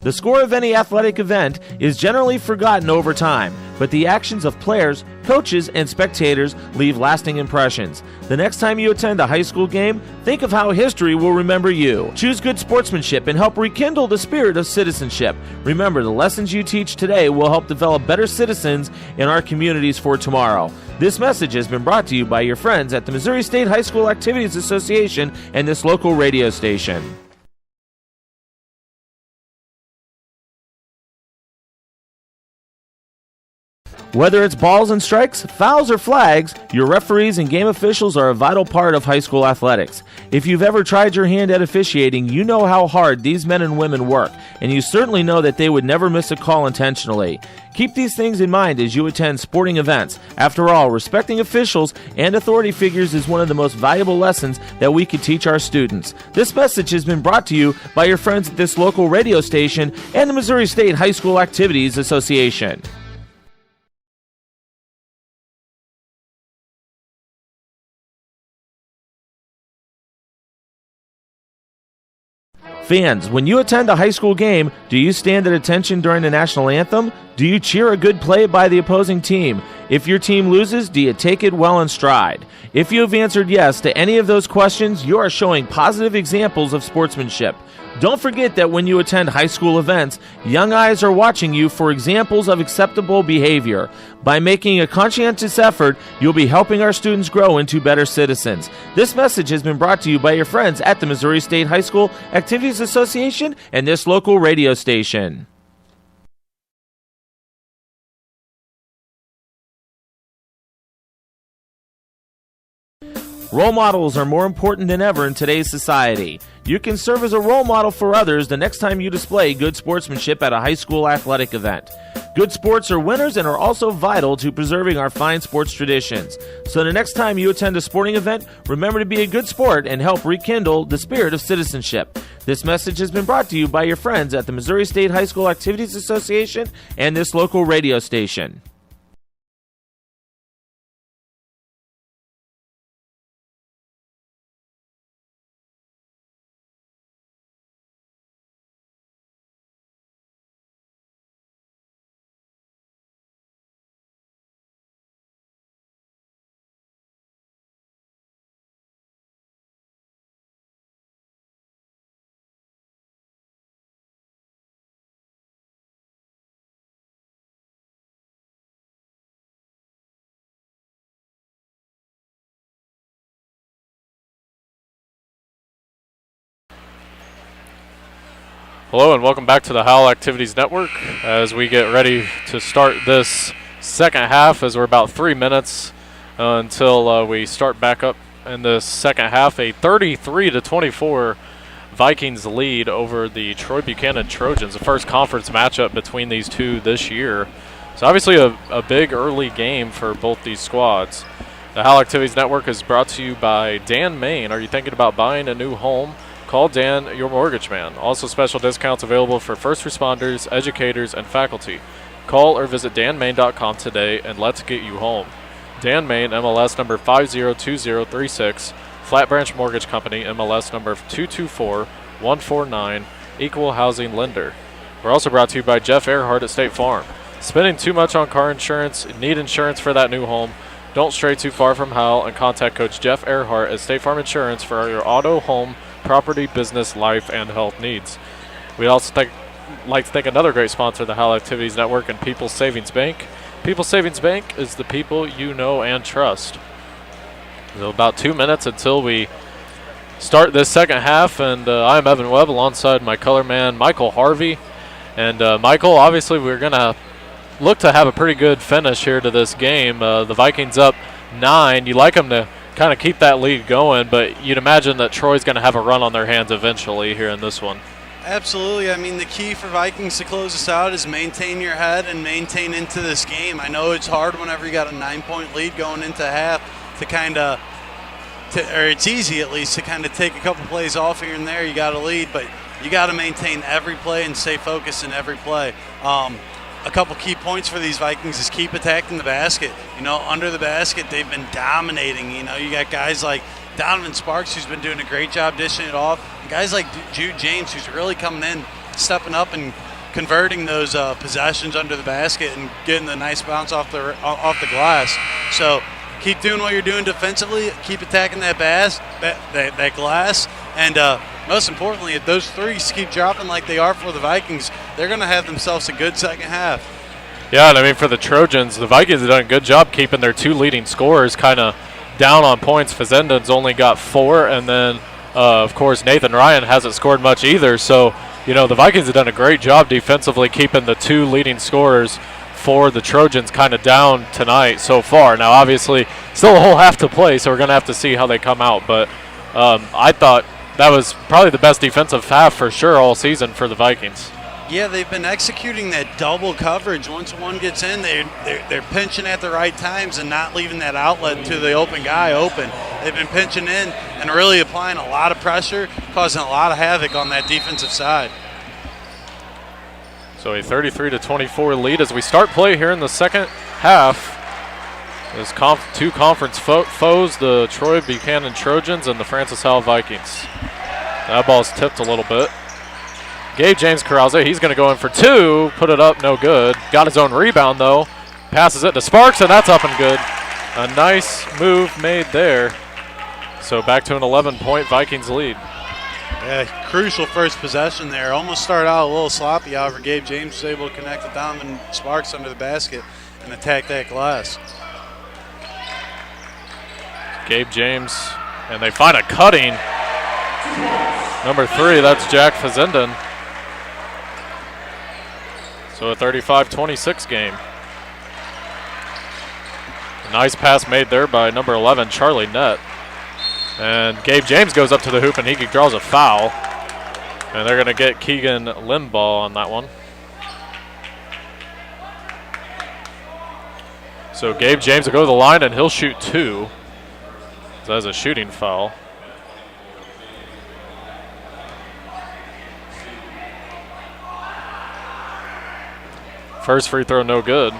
The score of any athletic event is generally forgotten over time, but the actions of players, coaches, and spectators leave lasting impressions. The next time you attend a high school game, think of how history will remember you. Choose good sportsmanship and help rekindle the spirit of citizenship. Remember, the lessons you teach today will help develop better citizens in our communities for tomorrow. This message has been brought to you by your friends at the Missouri State High School Activities Association and this local radio station. Whether it's balls and strikes, fouls, or flags, your referees and game officials are a vital part of high school athletics. If you've ever tried your hand at officiating, you know how hard these men and women work, and you certainly know that they would never miss a call intentionally. Keep these things in mind as you attend sporting events. After all, respecting officials and authority figures is one of the most valuable lessons that we could teach our students. This message has been brought to you by your friends at this local radio station and the Missouri State High School Activities Association. Fans, when you attend a high school game, do you stand at attention during the national anthem? Do you cheer a good play by the opposing team? If your team loses, do you take it well in stride? If you have answered yes to any of those questions, you are showing positive examples of sportsmanship. Don't forget that when you attend high school events, young eyes are watching you for examples of acceptable behavior. By making a conscientious effort, you'll be helping our students grow into better citizens. This message has been brought to you by your friends at the Missouri State High School Activities Association and this local radio station. Role models are more important than ever in today's society. You can serve as a role model for others the next time you display good sportsmanship at a high school athletic event. Good sports are winners and are also vital to preserving our fine sports traditions. So the next time you attend a sporting event, remember to be a good sport and help rekindle the spirit of citizenship. This message has been brought to you by your friends at the Missouri State High School Activities Association and this local radio station. Hello and welcome back to the Howell Activities Network as we get ready to start this second half, as we're about 3 minutes until we start back up in the second half. A 33-24 Vikings lead over the Troy Buchanan Trojans, the first conference matchup between these two this year. So obviously a big early game for both these squads. The Howell Activities Network is brought to you by Dan Main. Are you thinking about buying a new home? Call Dan, your mortgage man. Also special discounts available for first responders, educators, and faculty. Call or visit danmain.com today and let's get you home. Dan Main, MLS number 502036, Flat Branch Mortgage Company, MLS number 224149, equal housing lender. We're also brought to you by Jeff Earhart at State Farm. Spending too much on car insurance? Need insurance for that new home? Don't stray too far from Howell and contact Coach Jeff Earhart at State Farm Insurance for your auto, home, property, business, life, and health needs. We'd also like to thank another great sponsor of the Howell Activities Network and People's Savings Bank. People's Savings Bank is the people you know and trust. So about 2 minutes until we start this second half, and I'm Evan Webb alongside my color man, Michael Harvey. And Michael, obviously we're going to look to have a pretty good finish here to this game. The Vikings up 9. You like them to kind of keep that lead going, but you'd imagine that Troy's going to have a run on their hands eventually here in this one. Absolutely. I mean, the key for Vikings to close this out is maintain your head and maintain into this game. I know it's hard whenever you got a 9-point lead going into half to kind of, or it's easy at least to kind of take a couple plays off here and there. You got a lead, but you got to maintain every play and stay focused in every play. A couple key points for these Vikings is keep attacking the basket. You know, under the basket, they've been dominating. You know, you got guys like Donovan Sparks, who's been doing a great job dishing it off. And guys like Jude James, who's really coming in, stepping up and converting those possessions under the basket and getting the nice bounce off the glass. So keep doing what you're doing defensively. Keep attacking that glass. And most importantly, if those threes keep dropping like they are for the Vikings, they're going to have themselves a good second half. Yeah, and I mean, for the Trojans, the Vikings have done a good job keeping their two leading scorers kind of down on points. Fazenden's only got 4, and then, of course, Nathan Ryan hasn't scored much either. So, you know, the Vikings have done a great job defensively keeping the two leading scorers for the Trojans kind of down tonight so far. Now, obviously, still a whole half to play, so we're going to have to see how they come out. But I thought that was probably the best defensive half for sure all season for the Vikings. Yeah, they've been executing that double coverage. Once one gets in, they're pinching at the right times and not leaving that outlet to the open guy open. They've been pinching in and really applying a lot of pressure, causing a lot of havoc on that defensive side. So a 33-24 lead as we start play here in the second half. There's two conference foes, the Troy Buchanan Trojans and the Francis Howell Vikings. That ball's tipped a little bit. Gabe James corrals it. He's going to go in for 2. Put it up, no good. Got his own rebound, though. Passes it to Sparks, and that's up and good. A nice move made there. So back to an 11-point Vikings lead. Yeah, crucial first possession there. Almost started out a little sloppy, however, Gabe James was able to connect with Donovan Sparks under the basket and attack that glass. Gabe James, and they find a cutting. Number 3, that's Jack Fazenden. So a 35-26 game. A nice pass made there by number 11, Charlie Nett. And Gabe James goes up to the hoop and he draws a foul. And they're going to get Keegan Limbaugh on that one. So Gabe James will go to the line and he'll shoot 2. So that's a shooting foul. First free throw, no good.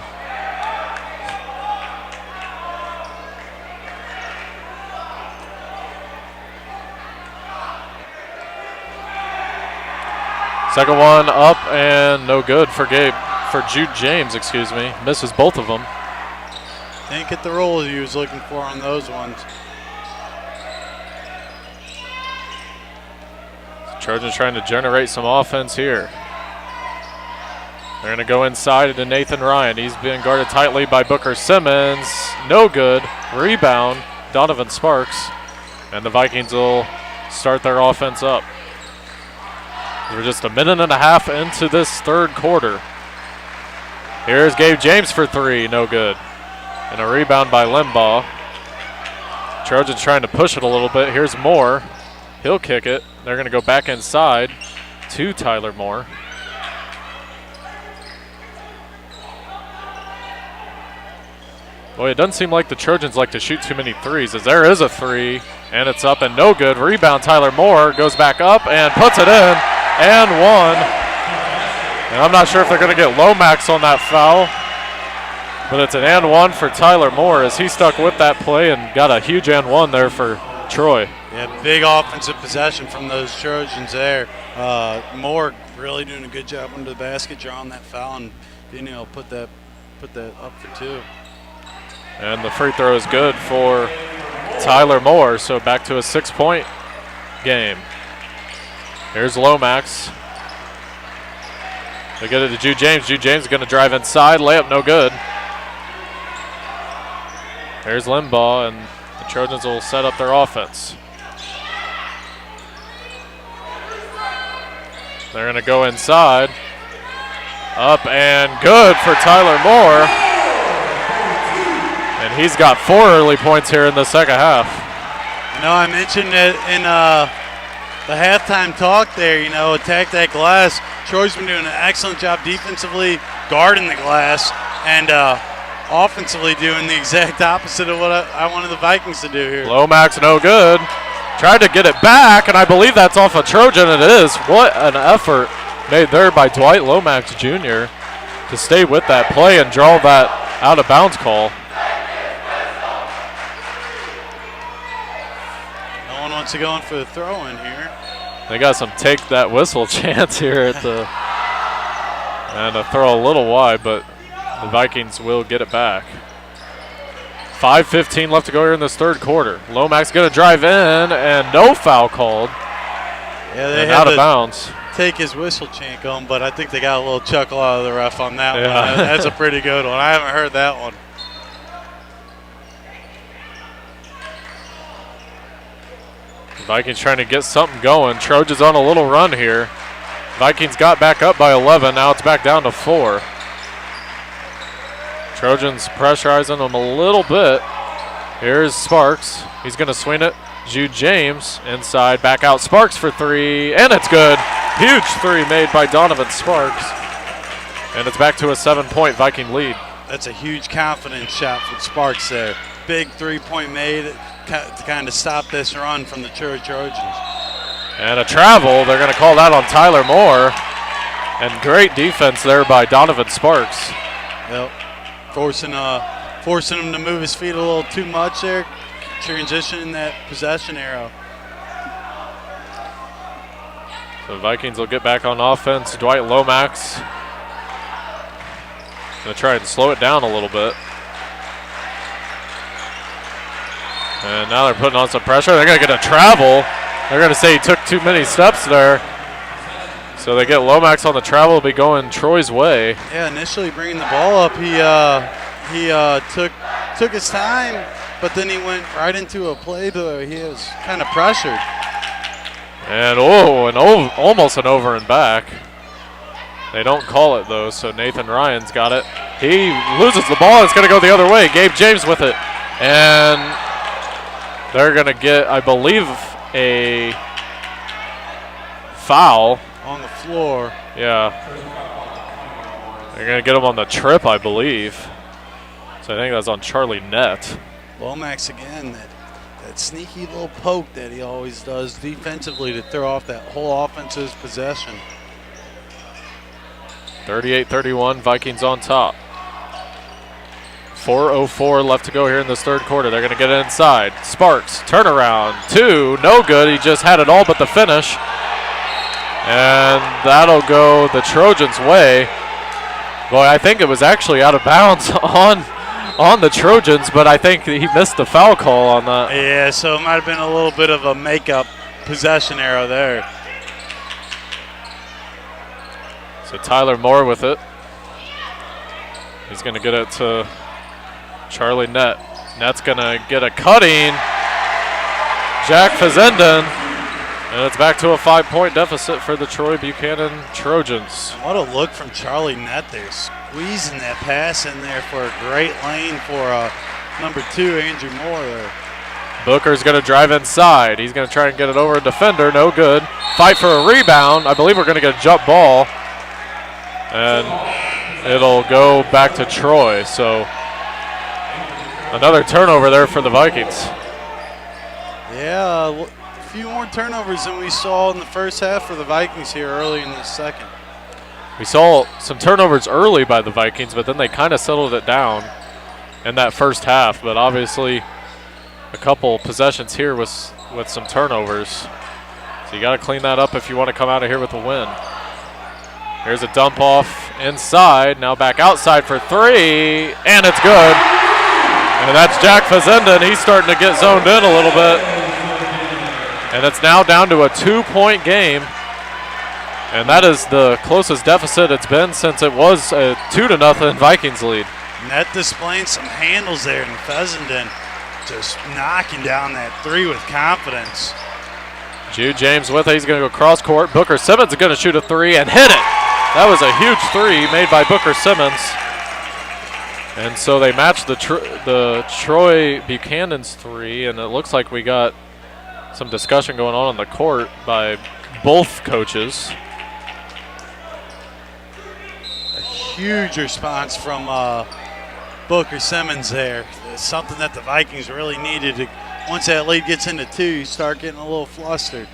Second one up and no good for Jude James, excuse me. Misses both of them. Didn't get the roll he was looking for on those ones. Trojans trying to generate some offense here. They're going to go inside to Nathan Ryan. He's being guarded tightly by Booker Simmons. No good. Rebound, Donovan Sparks. And the Vikings will start their offense up. We're just a minute and a half into this third quarter. Here's Gabe James for 3. No good. And a rebound by Limbaugh. Trojans trying to push it a little bit. Here's Moore. He'll kick it. They're going to go back inside to Tyler Moore. Boy, it doesn't seem like the Trojans like to shoot too many threes, as there is a 3, and it's up and no good. Rebound, Tyler Moore goes back up and puts it in, and 1. And I'm not sure if they're going to get Lomax on that foul, but it's an and 1 for Tyler Moore as he stuck with that play and got a huge and 1 there for Troy. Yeah, big offensive possession from those Trojans there. Moore really doing a good job under the basket, drawing that foul and being able to put that up for 2. And the free throw is good for Tyler Moore, so back to a 6-point game. Here's Lomax. They get it to Jude James. Jude James is going to drive inside. Layup no good. There's Limbaugh, and the Trojans will set up their offense. They're going to go inside. Up and good for Tyler Moore. And he's got 4 early points here in the second half. I mentioned it in the halftime talk there, attack that glass. Troy's been doing an excellent job defensively, guarding the glass, and offensively doing the exact opposite of what I wanted the Vikings to do here. Lomax no good. Tried to get it back, and I believe that's off a Trojan. It is. What an effort made there by Dwight Lomax Jr. to stay with that play and draw that out of bounds call. No one wants to go in for the throw in here. They got some take that whistle chance here at the and a throw a little wide, but the Vikings will get it back. 5:15 left to go here in this third quarter. Lomax going to drive in, and no foul called. Yeah, they and had out of to bounds. take his whistle chant going, but I think they got a little chuckle out of the ref on that one. That's a pretty good one. I haven't heard that one. Vikings trying to get something going. Trojans on a little run here. Vikings got back up by 11. Now it's back down to 4. Trojans pressurizing them a little bit. Here's Sparks. He's going to swing it. Jude James inside, back out. Sparks for 3, and it's good. Huge 3 made by Donovan Sparks. And it's back to a 7-point Viking lead. That's a huge confidence shot from Sparks there. Big 3-point made to kind of stop this run from the Trojans. And a travel. They're going to call that on Tyler Moore. And great defense there by Donovan Sparks. Yep. Forcing him to move his feet a little too much there, transitioning that possession arrow. The Vikings will get back on offense. Dwight Lomax going to try and slow it down a little bit. And now they're putting on some pressure. They're going to get a travel. They're going to say he took too many steps there. So they get Lomax on the travel. Will be going Troy's way. Yeah, initially bringing the ball up, he took his time, but then he went right into a play that he was kind of pressured. And almost an over and back. They don't call it though, so Nathan Ryan's got it. He loses the ball. It's going to go the other way. Gabe James with it. And they're going to get, I believe, a foul. On the floor. Yeah. They're going to get him on the trip, I believe. So I think that's on Charlie Nett. Lomax again, that sneaky little poke that he always does defensively to throw off that whole offensive possession. 38-31, Vikings on top. 4:04 left to go here in this third quarter. They're going to get it inside. Sparks, turnaround, 2, no good. He just had it all but the finish. And that'll go the Trojans' way. Boy, I think it was actually out of bounds on the Trojans, but I think he missed the foul call on that. Yeah, so it might have been a little bit of a makeup possession arrow there. So Tyler Moore with it. He's going to get it to Charlie Nett. Nett's going to get a cutting. Jack Fazenden. And it's back to a 5-point deficit for the Troy Buchanan Trojans. What a look from Charlie Nett there, squeezing that pass in there for a great lane for number 2, Andrew Moore there. Booker's going to drive inside. He's going to try and get it over a defender. No good. Fight for a rebound. I believe we're going to get a jump ball. And it'll go back to Troy. So another turnover there for the Vikings. Yeah, a few more turnovers than we saw in the first half for the Vikings here early in the second. We saw some turnovers early by the Vikings, but then they kind of settled it down in that first half. But obviously a couple possessions here with with some turnovers. So you got to clean that up if you want to come out of here with a win. Here's a dump off inside. Now back outside for three, and it's good. And that's Jack Fazenda, and he's starting to get zoned in a little bit. And it's now down to a 2-point game. And that is the closest deficit it's been since it was a 2-0 Vikings lead. Net displaying some handles there, and Fessenden just knocking down that three with confidence. Jude James with it. He's going to go cross court. Booker Simmons is going to shoot a three and hit it. That was a huge three made by Booker Simmons. And so they matched the Troy Buchanan's three, and it looks like we got some discussion going on the court by both coaches. A huge response from Booker Simmons there. It's something that the Vikings really needed. Once that lead gets into two, you start getting a little flustered.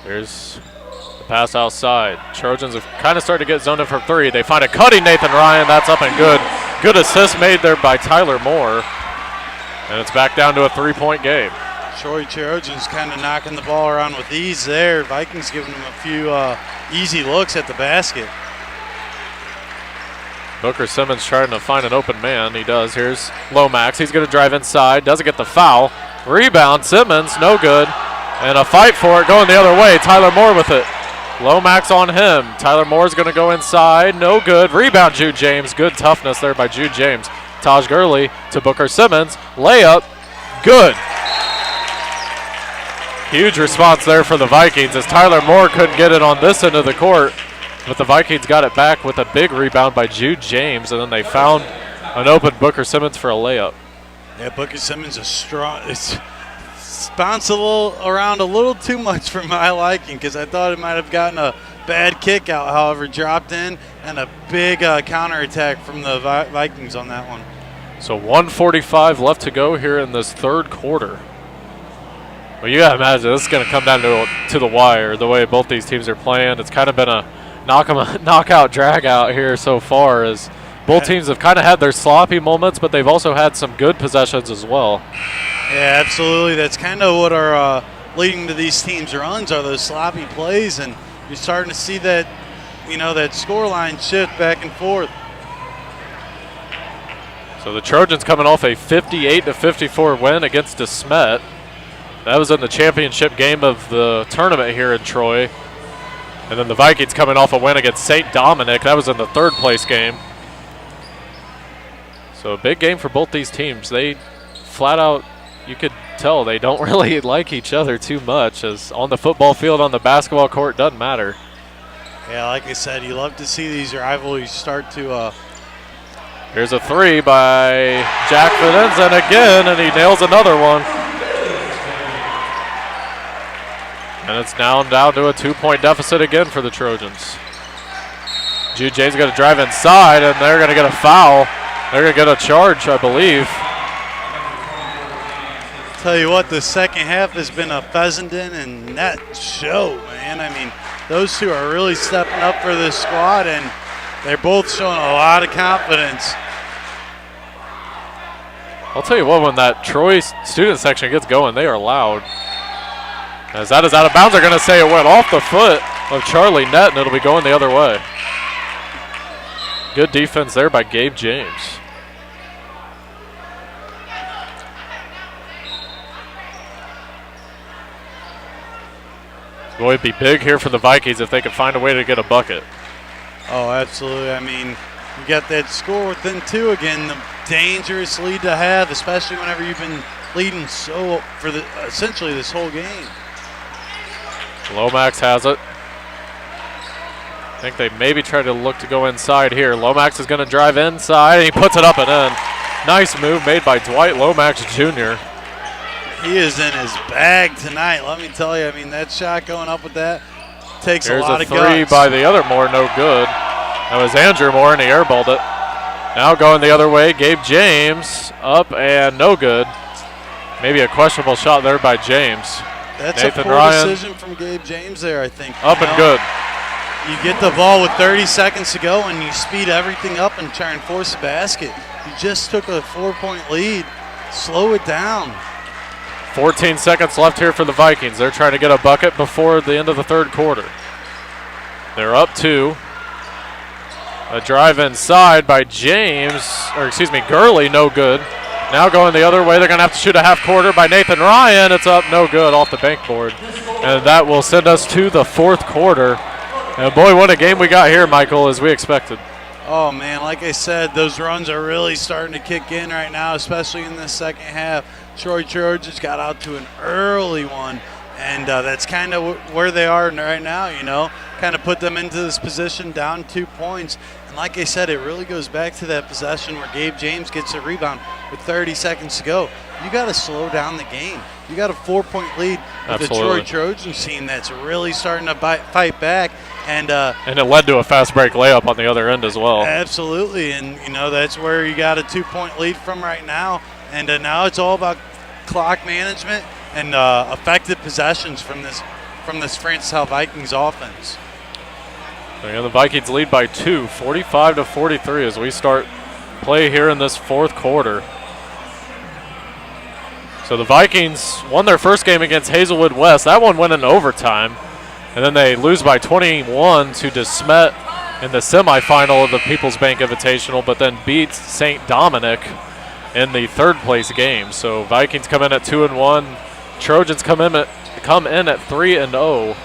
Here's the pass outside. Trojans have kind of started to get zoned in from three. They find a cutting Nathan Ryan. That's up and good. Good assist made there by Tyler Moore. And it's back down to a 3-point game. Troy Trojans kind of knocking the ball around with ease there. Vikings giving them a few easy looks at the basket. Booker Simmons trying to find an open man. He does. Here's Lomax. He's going to drive inside. Doesn't get the foul. Rebound. Simmons. No good. And a fight for it going the other way. Tyler Moore with it. Lomax on him. Tyler Moore's going to go inside. No good. Rebound, Jude James. Good toughness there by Jude James. Taj Gurley to Booker Simmons. Layup. Good. Huge response there for the Vikings as Tyler Moore couldn't get it on this end of the court. But the Vikings got it back with a big rebound by Jude James, and then they found an open Booker Simmons for a layup. Yeah, Booker Simmons is strong. It's bounced around a little too much for my liking because I thought it might have gotten a bad kick out, however, dropped in, and a big counterattack from the Vikings on that one. So 1:45 left to go here in this third quarter. Well, you got to imagine this is going to come down to the wire, the way both these teams are playing. It's kind of been a knockout, drag out here so far as both teams have kind of had their sloppy moments, but they've also had some good possessions as well. Yeah, absolutely. That's kind of what our leading to these teams' runs are, those sloppy plays, and you're starting to see that, that scoreline shift back and forth. So the Trojans coming off a 58-54 win against DeSmet. That was in the championship game of the tournament here in Troy. And then the Vikings coming off a win against St. Dominic. That was in the third place game. So a big game for both these teams. They flat out, you could tell they don't really like each other too much, as on the football field, on the basketball court, doesn't matter. Yeah, like I said, you love to see these rivalries start to Here's a three by Jack Fidenza again, and he nails another one. And it's now down to a 2-point deficit again for the Trojans. Jude James going to drive inside, and they're going to get a foul. They're going to get a charge, I believe. Tell you what, the second half has been a Fessenden and net show, man. I mean, those two are really stepping up for this squad, and they're both showing a lot of confidence. I'll tell you what, when that Troy student section gets going, they are loud. As that is out of bounds, they're going to say it went off the foot of Charlie Nett, and it'll be going the other way. Good defense there by Gabe James. It's going to be big here for the Vikings if they can find a way to get a bucket. Oh, absolutely. I mean, you got that score within two again, the dangerous lead to have, especially whenever you've been leading so for essentially this whole game. Lomax has it. I think they maybe try to look to go inside here. Lomax is going to drive inside, and he puts it up and in. Nice move made by Dwight Lomax Jr. He is in his bag tonight, let me tell you. I mean, that shot going up with that takes a lot of guts. Here's a three by the other Moore, no good. That was Andrew Moore, and he airballed it. Now going the other way, Gabe James up and no good. Maybe a questionable shot there by James. That's Nathan a poor Ryan. decision from Gabe James there, I think. Up and good. You get the ball with 30 seconds to go, and you speed everything up and try and force a basket. You just took a 4-point lead. Slow it down. 14 seconds left here for the Vikings. They're trying to get a bucket before the end of the third quarter. They're up 2. A drive inside by Gurley, no good. Now going the other way, they're going to have to shoot a half quarter by Nathan Ryan. It's up, no good, off the bank board. And that will send us to the fourth quarter. And boy, what a game we got here, Michael, as we expected. Oh, man, like I said, those runs are really starting to kick in right now, especially in the second half. Troy Trojans got out to an early one, and that's kind of where they are right now, you know, kind of put them into this position down 2 points. And like I said, it really goes back to that possession where Gabe James gets a rebound with 30 seconds to go. You got to slow down the game. You got a 4-point lead with the Troy Trojans team that's really starting to fight back. And it led to a fast break layup on the other end as well. Absolutely, and you know that's where you got a 2-point lead from right now. And now it's all about clock management and effective possessions from this Francis Howell Vikings offense. The Vikings lead by 2, 45-43 as we start play here in this fourth quarter. So the Vikings won their first game against Hazelwood West. That one went in overtime. And then they lose by 21 to DeSmet in the semifinal of the People's Bank Invitational, but then beat St. Dominic in the third place game. So Vikings come in at 2-1. Trojans come in at 3-0.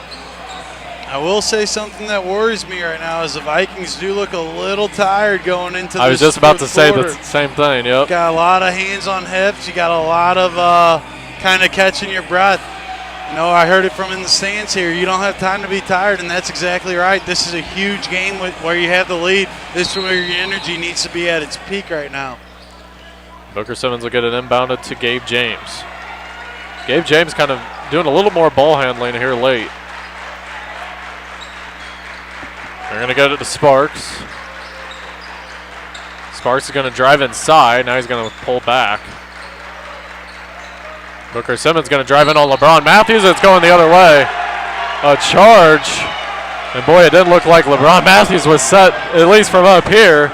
I will say something that worries me right now is the Vikings do look a little tired going into this. I was just about to say the same thing, yep. Got a lot of hands on hips. You got a lot of kind of catching your breath. You know, I heard it from in the stands here. You don't have time to be tired, and that's exactly right. This is a huge game where you have the lead. This is where your energy needs to be at its peak right now. Booker Simmons will get it inbounded to Gabe James. Gabe James kind of doing a little more ball handling here late. They're going to get it to Sparks. Sparks is going to drive inside. Now he's going to pull back. Booker Simmons going to drive in on LeBron Matthews. It's going the other way. A charge. And boy, it didn't look like LeBron Matthews was set, at least from up here.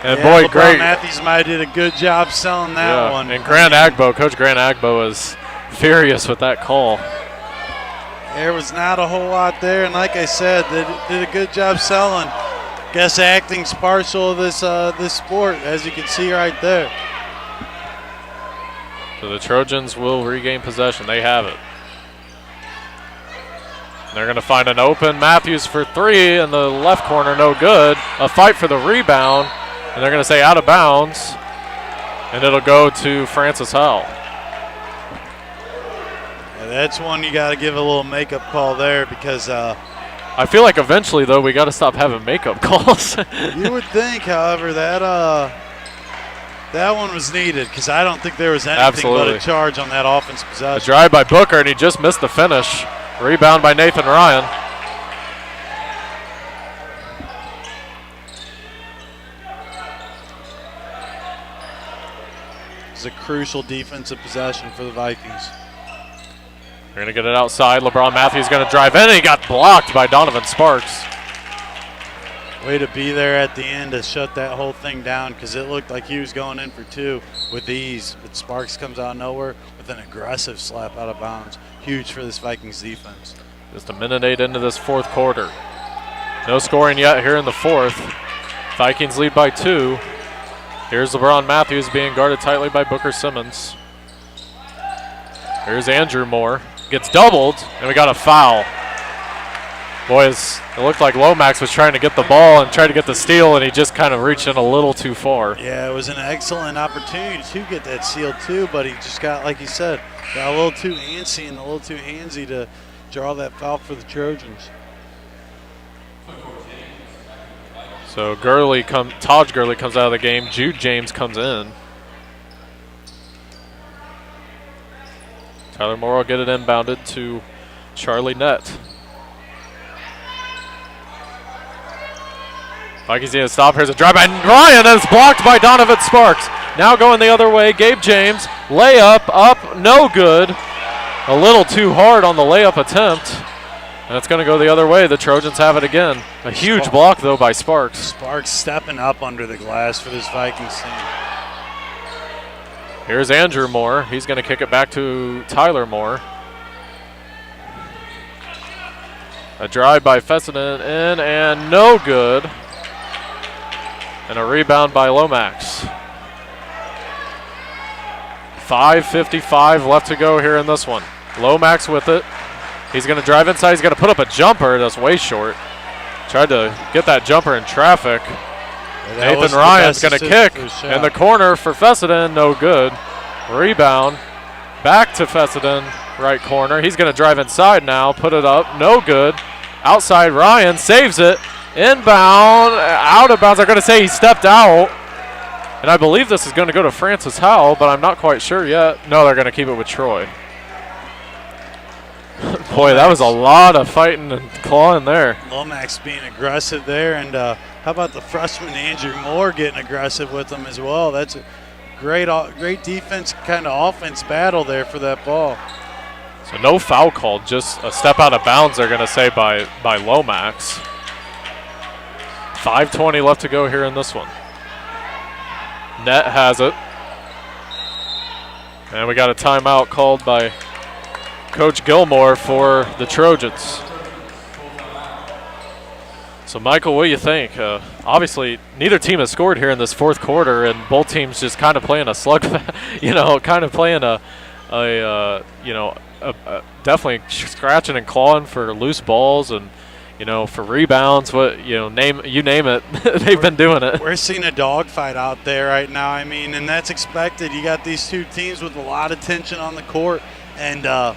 And boy, LeBron great. Matthews might have did a good job selling that one. And Grant Agbo, Coach Grant Agbo is furious with that call. There was not a whole lot there, and like I said, they did a good job selling. Guess acting's partial of this sport, as you can see right there. So the Trojans will regain possession. They have it. They're going to find an open Matthews for 3 in the left corner, no good. A fight for the rebound, and they're going to say out of bounds, and it'll go to Francis Howell. That's one you got to give a little makeup call there because I feel like eventually, though, we got to stop having makeup calls. You would think, however, that one was needed because I don't think there was anything but a charge on that offense possession. A drive by Booker, and he just missed the finish. Rebound by Nathan Ryan. It's a crucial defensive possession for the Vikings. They're going to get it outside. LeBron Matthews going to drive in, and he got blocked by Donovan Sparks. Way to be there at the end to shut that whole thing down because it looked like he was going in for 2 with ease. But Sparks comes out of nowhere with an aggressive slap out of bounds. Huge for this Vikings defense. Just a minute 8 into this fourth quarter. No scoring yet here in the fourth. Vikings lead by 2. Here's LeBron Matthews being guarded tightly by Booker Simmons. Here's Andrew Moore. Gets doubled, and we got a foul. Boys, it looked like Lomax was trying to get the ball and try to get the steal, and he just kind of reached in a little too far. Yeah, it was an excellent opportunity to get that steal too, but he just got, like you said, got a little too antsy and a little too handsy to draw that foul for the Trojans. So Taj Gurley comes out of the game. Jude James comes in. Tyler Moore will get it inbounded to Charlie Nett. Vikings need to stop. Here's a drive by Ryan, and it's blocked by Donovan Sparks. Now going the other way, Gabe James. Layup up, no good. A little too hard on the layup attempt. And it's going to go the other way. The Trojans have it again. A huge block, though, by Sparks. Sparks stepping up under the glass for this Vikings team. Here's Andrew Moore. He's going to kick it back to Tyler Moore. A drive by Fessenden in and no good. And a rebound by Lomax. 5:55 left to go here in this one. Lomax with it. He's going to drive inside. He's going to put up a jumper that's way short. Tried to get that jumper in traffic. Nathan Ryan's going to kick in the corner for Fessenden. No good. Rebound. Back to Fessenden, right corner. He's going to drive inside now. Put it up. No good. Outside Ryan saves it. Inbound. Out of bounds. I'm going to say he stepped out. And I believe this is going to go to Francis Howell, but I'm not quite sure yet. No, they're going to keep it with Troy. Boy, that was a lot of fighting and clawing there. Lomax being aggressive there, and how about the freshman Andrew Moore getting aggressive with them as well? That's a great defense, kind of offense battle there for that ball. So no foul called, just a step out of bounds, they're going to say, by Lomax. 5:20 left to go here in this one. Net has it. And we got a timeout called by Coach Gilmore for the Trojans. So, Michael, what do you think? Obviously, neither team has scored here in this fourth quarter, and both teams just kind of playing a slugfest, kind of playing definitely scratching and clawing for loose balls and, for rebounds. Name it, they've been doing it. We're seeing a dogfight out there right now. I mean, and that's expected. You got these two teams with a lot of tension on the court, and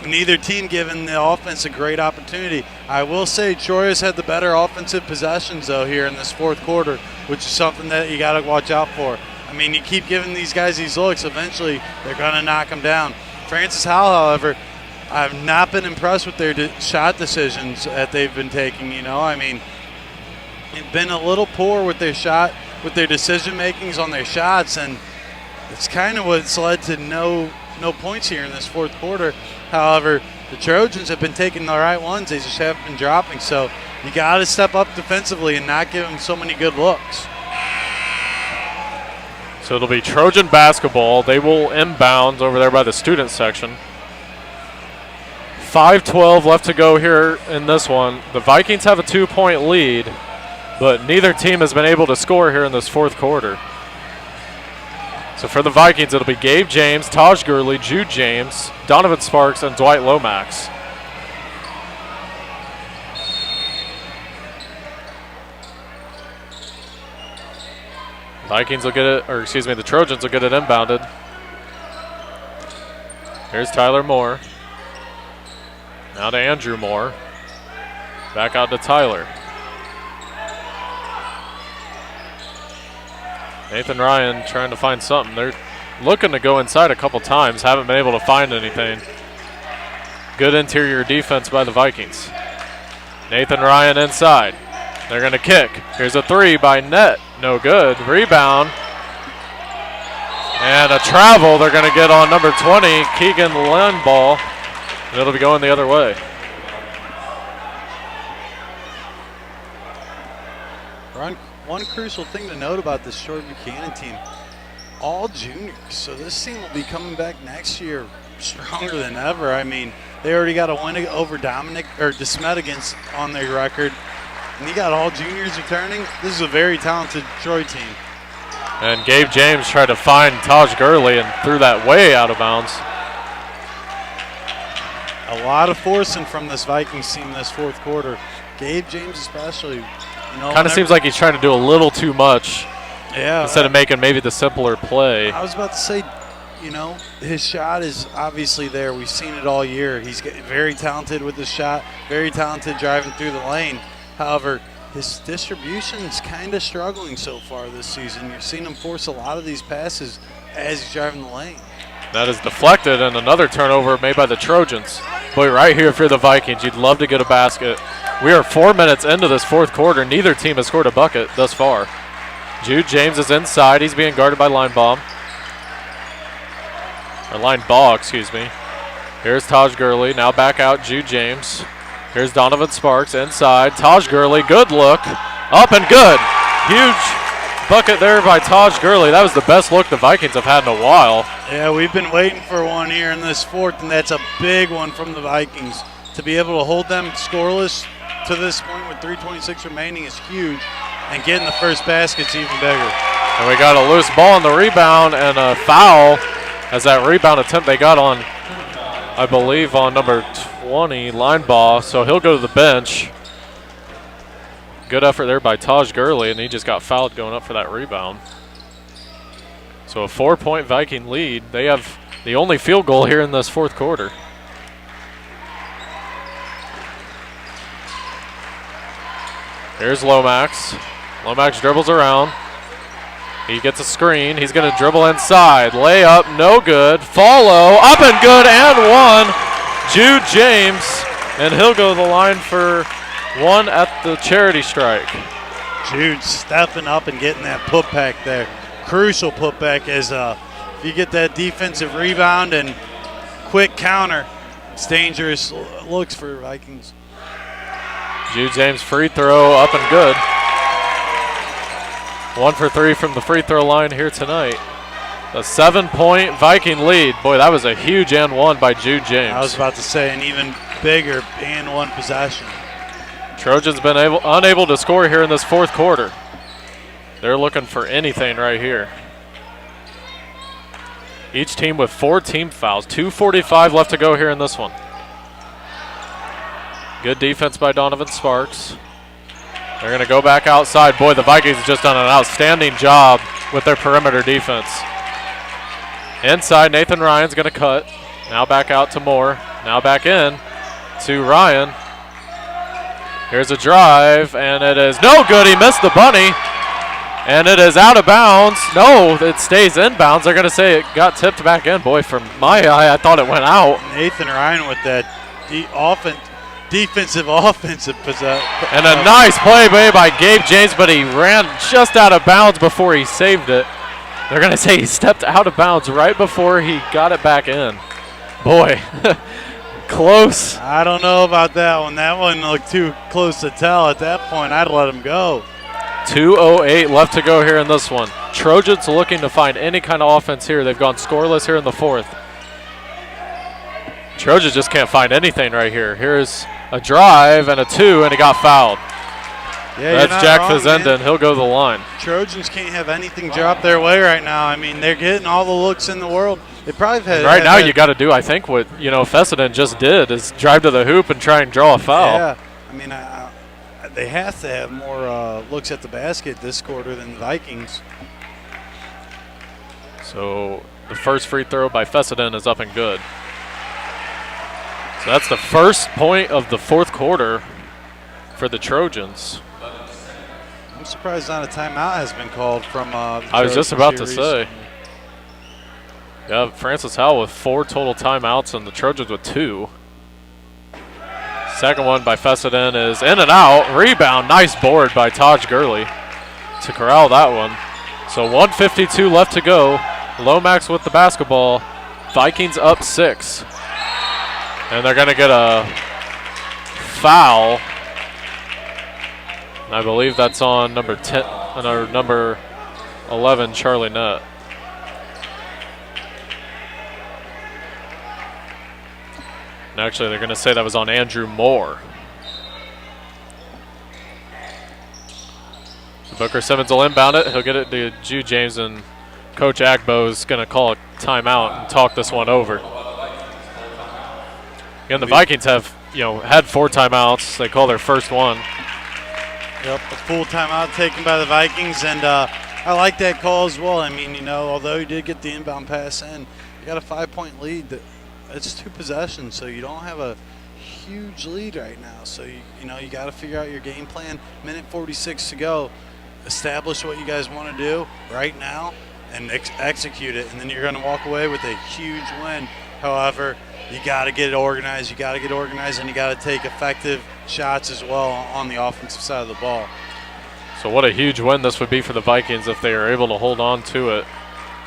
neither team giving the offense a great opportunity. I will say Troy has had the better offensive possessions, though, here in this fourth quarter, which is something that you got to watch out for. I mean, you keep giving these guys these looks, eventually they're going to knock them down. Francis Howell, however, I've not been impressed with their shot decisions that they've been taking. I mean, they've been a little poor with their decision makings on their shots, and it's kind of what's led to no points here in this fourth quarter. However, the Trojans have been taking the right ones. They just haven't been dropping. So you got to step up defensively and not give them so many good looks. So it'll be Trojan basketball. They will inbound over there by the student section. 5:12 left to go here in this one. The Vikings have a 2-point lead, but neither team has been able to score here in this fourth quarter. So for the Vikings, it'll be Gabe James, Taj Gurley, Jude James, Donovan Sparks, and Dwight Lomax. The Trojans will get it inbounded. Here's Tyler Moore. Now to Andrew Moore. Back out to Tyler. Nathan Ryan trying to find something. They're looking to go inside a couple times. Haven't been able to find anything. Good interior defense by the Vikings. Nathan Ryan inside. They're going to kick. Here's a three by Net. No good. Rebound. And a travel they're going to get on number 20, Keegan Lundball. And it'll be going the other way. One crucial thing to note about this Troy Buchanan team, all juniors. So this team will be coming back next year stronger than ever. I mean, they already got a win over DeSmet against on their record. And you got all juniors returning. This is a very talented Troy team. And Gabe James tried to find Taj Gurley and threw that way out of bounds. A lot of forcing from this Vikings team this fourth quarter. Gabe James especially. Kind of seems like he's trying to do a little too much. Yeah. Instead of making maybe the simpler play. I was about to say, his shot is obviously there. We've seen it all year. He's very talented with his shot, very talented driving through the lane. However, his distribution is kind of struggling so far this season. You're seeing him force a lot of these passes as he's driving the lane. That is deflected, and another turnover made by the Trojans. Boy, right here, if you're the Vikings, you'd love to get a basket. We are 4 minutes into this fourth quarter. Neither team has scored a bucket thus far. Jude James is inside. He's being guarded by Linebaugh, excuse me. Here's Taj Gurley. Now back out, Jude James. Here's Donovan Sparks inside. Taj Gurley, good look. Up and good. Huge bucket there by Taj Gurley. That was the best look the Vikings have had in a while. Yeah, we've been waiting for one here in this fourth, and that's a big one from the Vikings. To be able to hold them scoreless to this point with 3:26 remaining is huge, and getting the first basket's even bigger. And we got a loose ball on the rebound and a foul as that rebound attempt they got on, I believe, on number 20, Linebaugh, so he'll go to the bench. Good effort there by Taj Gurley, and he just got fouled going up for that rebound. So a 4-point Viking lead. They have the only field goal here in this fourth quarter. Here's Lomax. Lomax dribbles around. He gets a screen. He's going to dribble inside. Layup, no good. Follow, up and good, and one. Jude James, and he'll go to the line for one at the charity strike. Jude stepping up and getting that putback there. Crucial putback as if you get that defensive rebound and quick counter, it's dangerous looks for Vikings. Jude James free throw up and good. 1 for 3 from the free throw line here tonight. A 7-point Viking lead. Boy, that was a huge and one by Jude James. I was about to say an even bigger and one possession. Trojans been unable to score here in this fourth quarter. They're looking for anything right here. Each team with 4 team fouls. 2:45 left to go here in this one. Good defense by Donovan Sparks. They're going to go back outside. Boy, the Vikings have just done an outstanding job with their perimeter defense. Inside, Nathan Ryan's going to cut. Now back out to Moore. Now back in to Ryan. Here's a drive, and it is no good. He missed the bunny, and it is out of bounds. No, it stays inbounds. They're going to say it got tipped back in. Boy, from my eye, I thought it went out. Nathan Ryan with that defensive possession. And a nice play by Gabe James, but he ran just out of bounds before he saved it. They're going to say he stepped out of bounds right before he got it back in. Boy, close. I don't know about that one. That one looked too close to tell. At that point, I'd let him go. 2:08 left to go here in this one. Trojans looking to find any kind of offense here. They've gone scoreless here in the fourth. Trojans just can't find anything right here. Here's a drive and a 2, and he got fouled. Yeah, that's Jack Fazenda. He'll go to the line. Trojans can't have anything drop their way right now. I mean, they're getting all the looks in the world. They probably had. Right now, you got to do, I think, what Fessenden just did is drive to the hoop and try and draw a foul. Yeah, I mean, they have to have more looks at the basket this quarter than the Vikings. So the first free throw by Fessenden is up and good. So that's the first point of the fourth quarter for the Trojans. I'm surprised not a timeout has been called from I was just about to say. Yeah, Francis Howell with 4 total timeouts and the Trojans with 2. Second one by Fessenden is in and out. Rebound, nice board by Taj Gurley to corral that one. So 1:52 left to go. Lomax with the basketball. Vikings up 6. And they're going to get a foul. And I believe that's on number 10 or number 11, Charlie Nutt. And actually, they're going to say that was on Andrew Moore. So Booker Simmons will inbound it. He'll get it to Jude James, and Coach Agbo is going to call a timeout and talk this one over. Again, the Vikings have, had 4 timeouts. They call their first one. Yep, a full timeout taken by the Vikings, and I like that call as well. I mean, although he did get the inbound pass in, you got a 5-point lead. It's 2 possessions, so you don't have a huge lead right now. So, you got to figure out your game plan. Minute 46 to go. Establish what you guys want to do right now and execute it, and then you're going to walk away with a huge win. However, you got to get it organized. You got to get organized, and you got to take effective shots as well on the offensive side of the ball. So what a huge win this would be for the Vikings if they are able to hold on to it.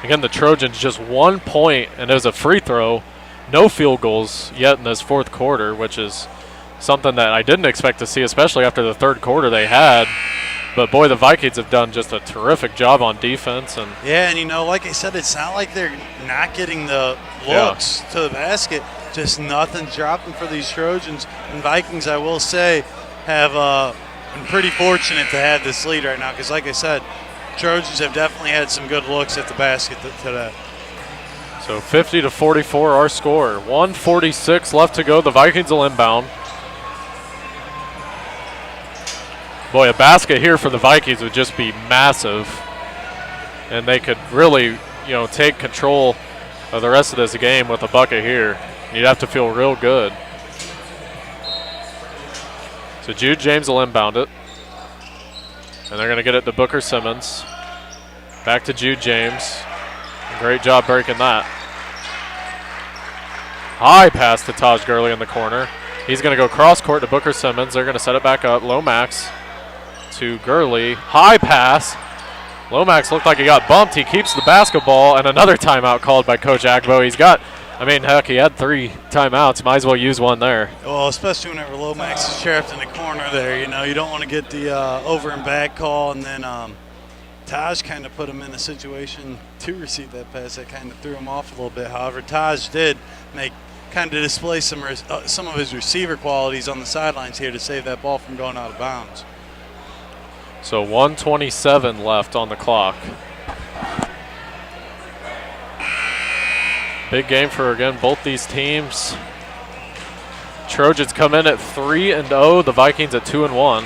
Again, the Trojans just 1 point, and it was a free throw. No field goals yet in this fourth quarter, which is something that I didn't expect to see, especially after the third quarter they had. But, boy, the Vikings have done just a terrific job on defense. And yeah, and, like I said, it's not like they're not getting the looks to the basket. Just nothing dropping for these Trojans. And Vikings, I will say, have been pretty fortunate to have this lead right now because, like I said, Trojans have definitely had some good looks at the basket today. So 50-44 our score. 1:46 left to go. The Vikings will inbound. Boy, a basket here for the Vikings would just be massive. And they could really, take control of the rest of this game with a bucket here. You'd have to feel real good. So Jude James will inbound it. And they're going to get it to Booker Simmons. Back to Jude James. Great job breaking that. High pass to Taj Gurley in the corner. He's going to go cross court to Booker Simmons. They're going to set it back up. Lomax to Gurley. High pass. Lomax looked like he got bumped. He keeps the basketball, and another timeout called by Coach Agbo. He had 3 timeouts. Might as well use one there. Well, especially whenever Lomax is trapped in the corner there. You don't want to get the over and back call, and then Taj kind of put him in a situation to receive that pass that kind of threw him off a little bit. However, Taj did display some of his receiver qualities on the sidelines here to save that ball from going out of bounds. So 1:27 left on the clock. Big game for, again, both these teams. Trojans come in at 3-0. The Vikings at 2-1.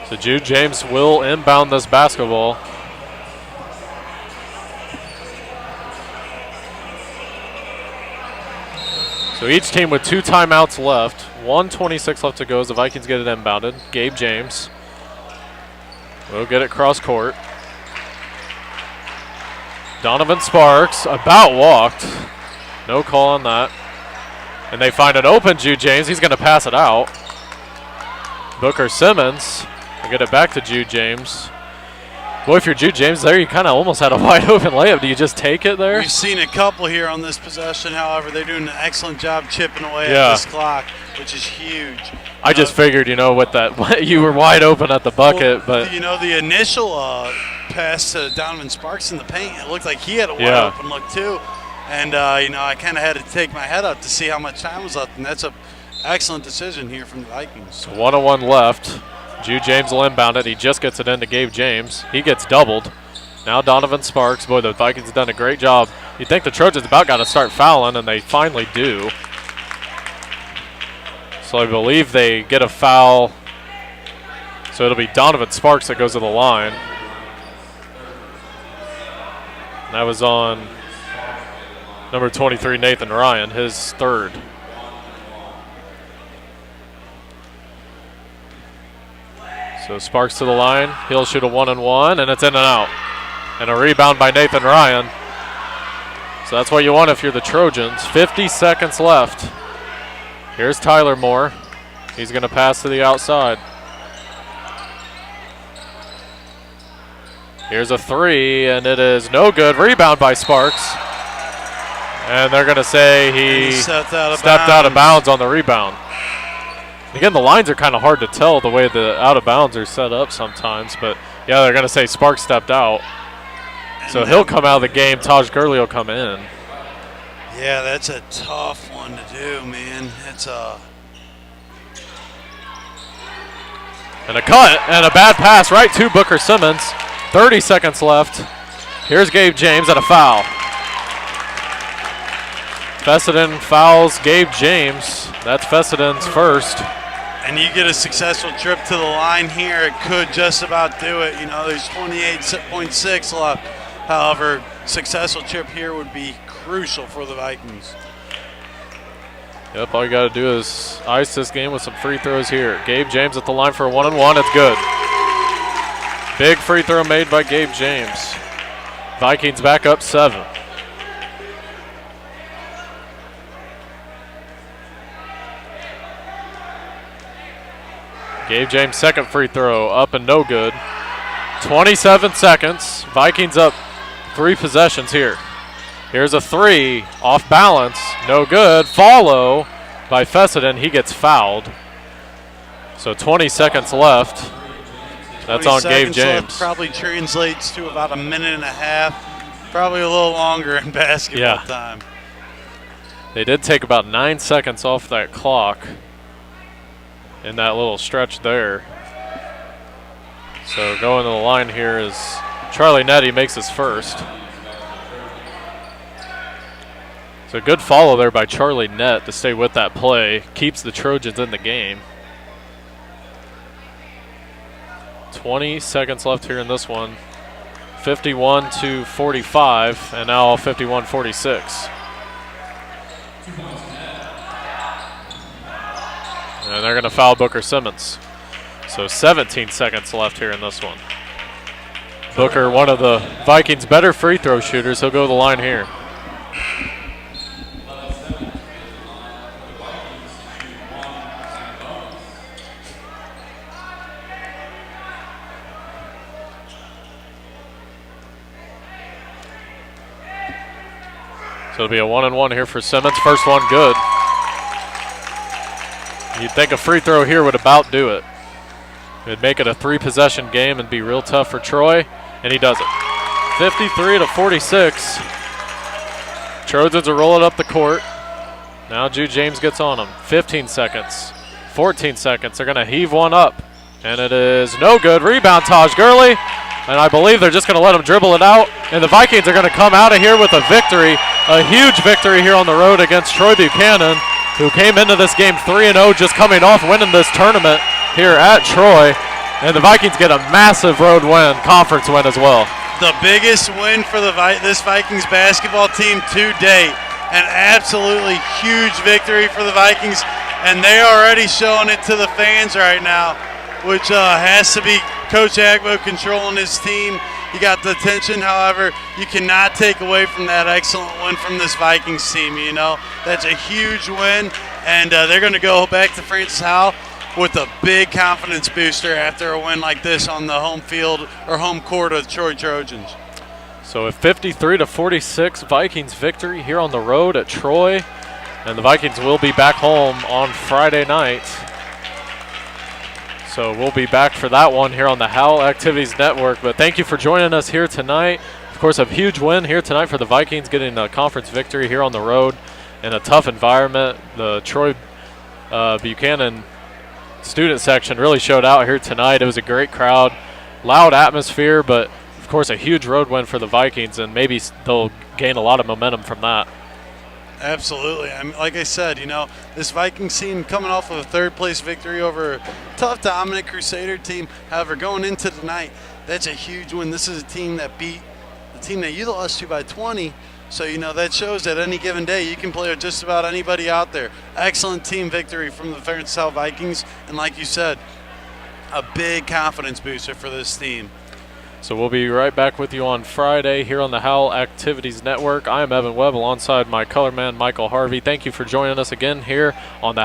So Jude James will inbound this basketball. So each team with 2 timeouts left. 1:26 left to go as the Vikings get it inbounded. Gabe James will get it cross court. Donovan Sparks about walked. No call on that. And they find an open Jude James. He's going to pass it out. Booker Simmons will get it back to Jude James. Boy, if you're Jude James there, you kind of almost had a wide open layup. Do you just take it there? We've seen a couple here on this possession. However, they're doing an excellent job chipping away at this clock, which is huge. I just figured, with that, you were wide open at the bucket. But the initial pass to Donovan Sparks in the paint, it looked like he had a wide open look too. And, I kind of had to take my head up to see how much time was left. And that's an excellent decision here from the Vikings. So 1:01 left. Jude James will inbound it. He just gets it into Gabe James. He gets doubled. Now Donovan Sparks. Boy, the Vikings have done a great job. You'd think the Trojans about got to start fouling, and they finally do. So I believe they get a foul. So it'll be Donovan Sparks that goes to the line. And that was on number 23, Nathan Ryan, his third. So Sparks to the line. He'll shoot a 1-and-1, and it's in and out. And a rebound by Nathan Ryan. So that's what you want if you're the Trojans. 50 seconds left. Here's Tyler Moore. He's going to pass to the outside. Here's a 3, and it is no good. Rebound by Sparks. And they're going to say he stepped out of bounds on the rebound. Again, the lines are kind of hard to tell the way the out of bounds are set up sometimes. But, yeah, they're going to say Sparks stepped out. So he'll come out of the game. Taj Gurley will come in. Yeah, that's a tough one to do, man. It's And a cut and a bad pass right to Booker Simmons. 30 seconds left. Here's Gabe James at a foul. Fessenden fouls Gabe James. That's Fesseden's first. And you get a successful trip to the line here, it could just about do it. There's 28.6 left. However, successful trip here would be crucial for the Vikings. Yep, all you got to do is ice this game with some free throws here. Gabe James at the line for a 1-and-1. It's good. Big free throw made by Gabe James. Vikings back up 7. Gabe James' second free throw up and no good. 27 seconds. Vikings up 3 possessions here. Here's a 3 off balance. No good. Follow. by Fessenden. He gets fouled. So 20 seconds left. That's on Gabe James. Probably translates to about a minute and a half. Probably a little longer in basketball time. They did take about 9 seconds off that clock in that little stretch there. So going to the line here is Charlie Nettie, makes his first. So good follow there by Charlie Nett to stay with that play. Keeps the Trojans in the game. 20 seconds left here in this one. 51-45, and now 51-46. And they're going to foul Booker Simmons. So 17 seconds left here in this one. Booker, one of the Vikings' better free throw shooters. He'll go to the line here. So it'll be a 1-and-1 here for Simmons. First one good. You'd think a free throw here would about do it. It'd make it a 3-possession game and be real tough for Troy, and he does it. 53-46. Trojans are rolling up the court. Now Jude James gets on them. 15 seconds, 14 seconds. They're going to heave one up, and it is no good. Rebound, Taj Gurley, and I believe they're just going to let him dribble it out, and the Vikings are going to come out of here with a victory, a huge victory here on the road against Troy Buchanan, who came into this game 3-0, just coming off winning this tournament here at Troy. And the Vikings get a massive road win, conference win as well. The biggest win for this Vikings basketball team to date. An absolutely huge victory for the Vikings, and they're already showing it to the fans right now, which has to be Coach Agbo controlling his team. You got the attention, however, you cannot take away from that excellent win from this Vikings team. You know, that's a huge win, and they're going to go back to Francis Howell with a big confidence booster after a win like this on the home field or home court of the Troy Trojans. So a 53-46 Vikings victory here on the road at Troy, and the Vikings will be back home on Friday night. So we'll be back for that one here on the Howell Activities Network. But thank you for joining us here tonight. Of course, a huge win here tonight for the Vikings, getting a conference victory here on the road in a tough environment. The Troy Buchanan student section really showed out here tonight. It was a great crowd, loud atmosphere, but of course a huge road win for the Vikings, and maybe they'll gain a lot of momentum from that. Absolutely. I mean, like I said, you know, this Vikings team coming off of a third-place victory over a tough, dominant Crusader team. However, going into tonight, that's a huge win. This is a team that beat the team that you lost to by 20. So, you know, that shows that any given day you can play with just about anybody out there. Excellent team victory from the Francis Howell Vikings. And like you said, a big confidence booster for this team. So we'll be right back with you on Friday here on the Howell Activities Network. I am Evan Webb alongside my color man, Michael Harvey. Thank you for joining us again here on the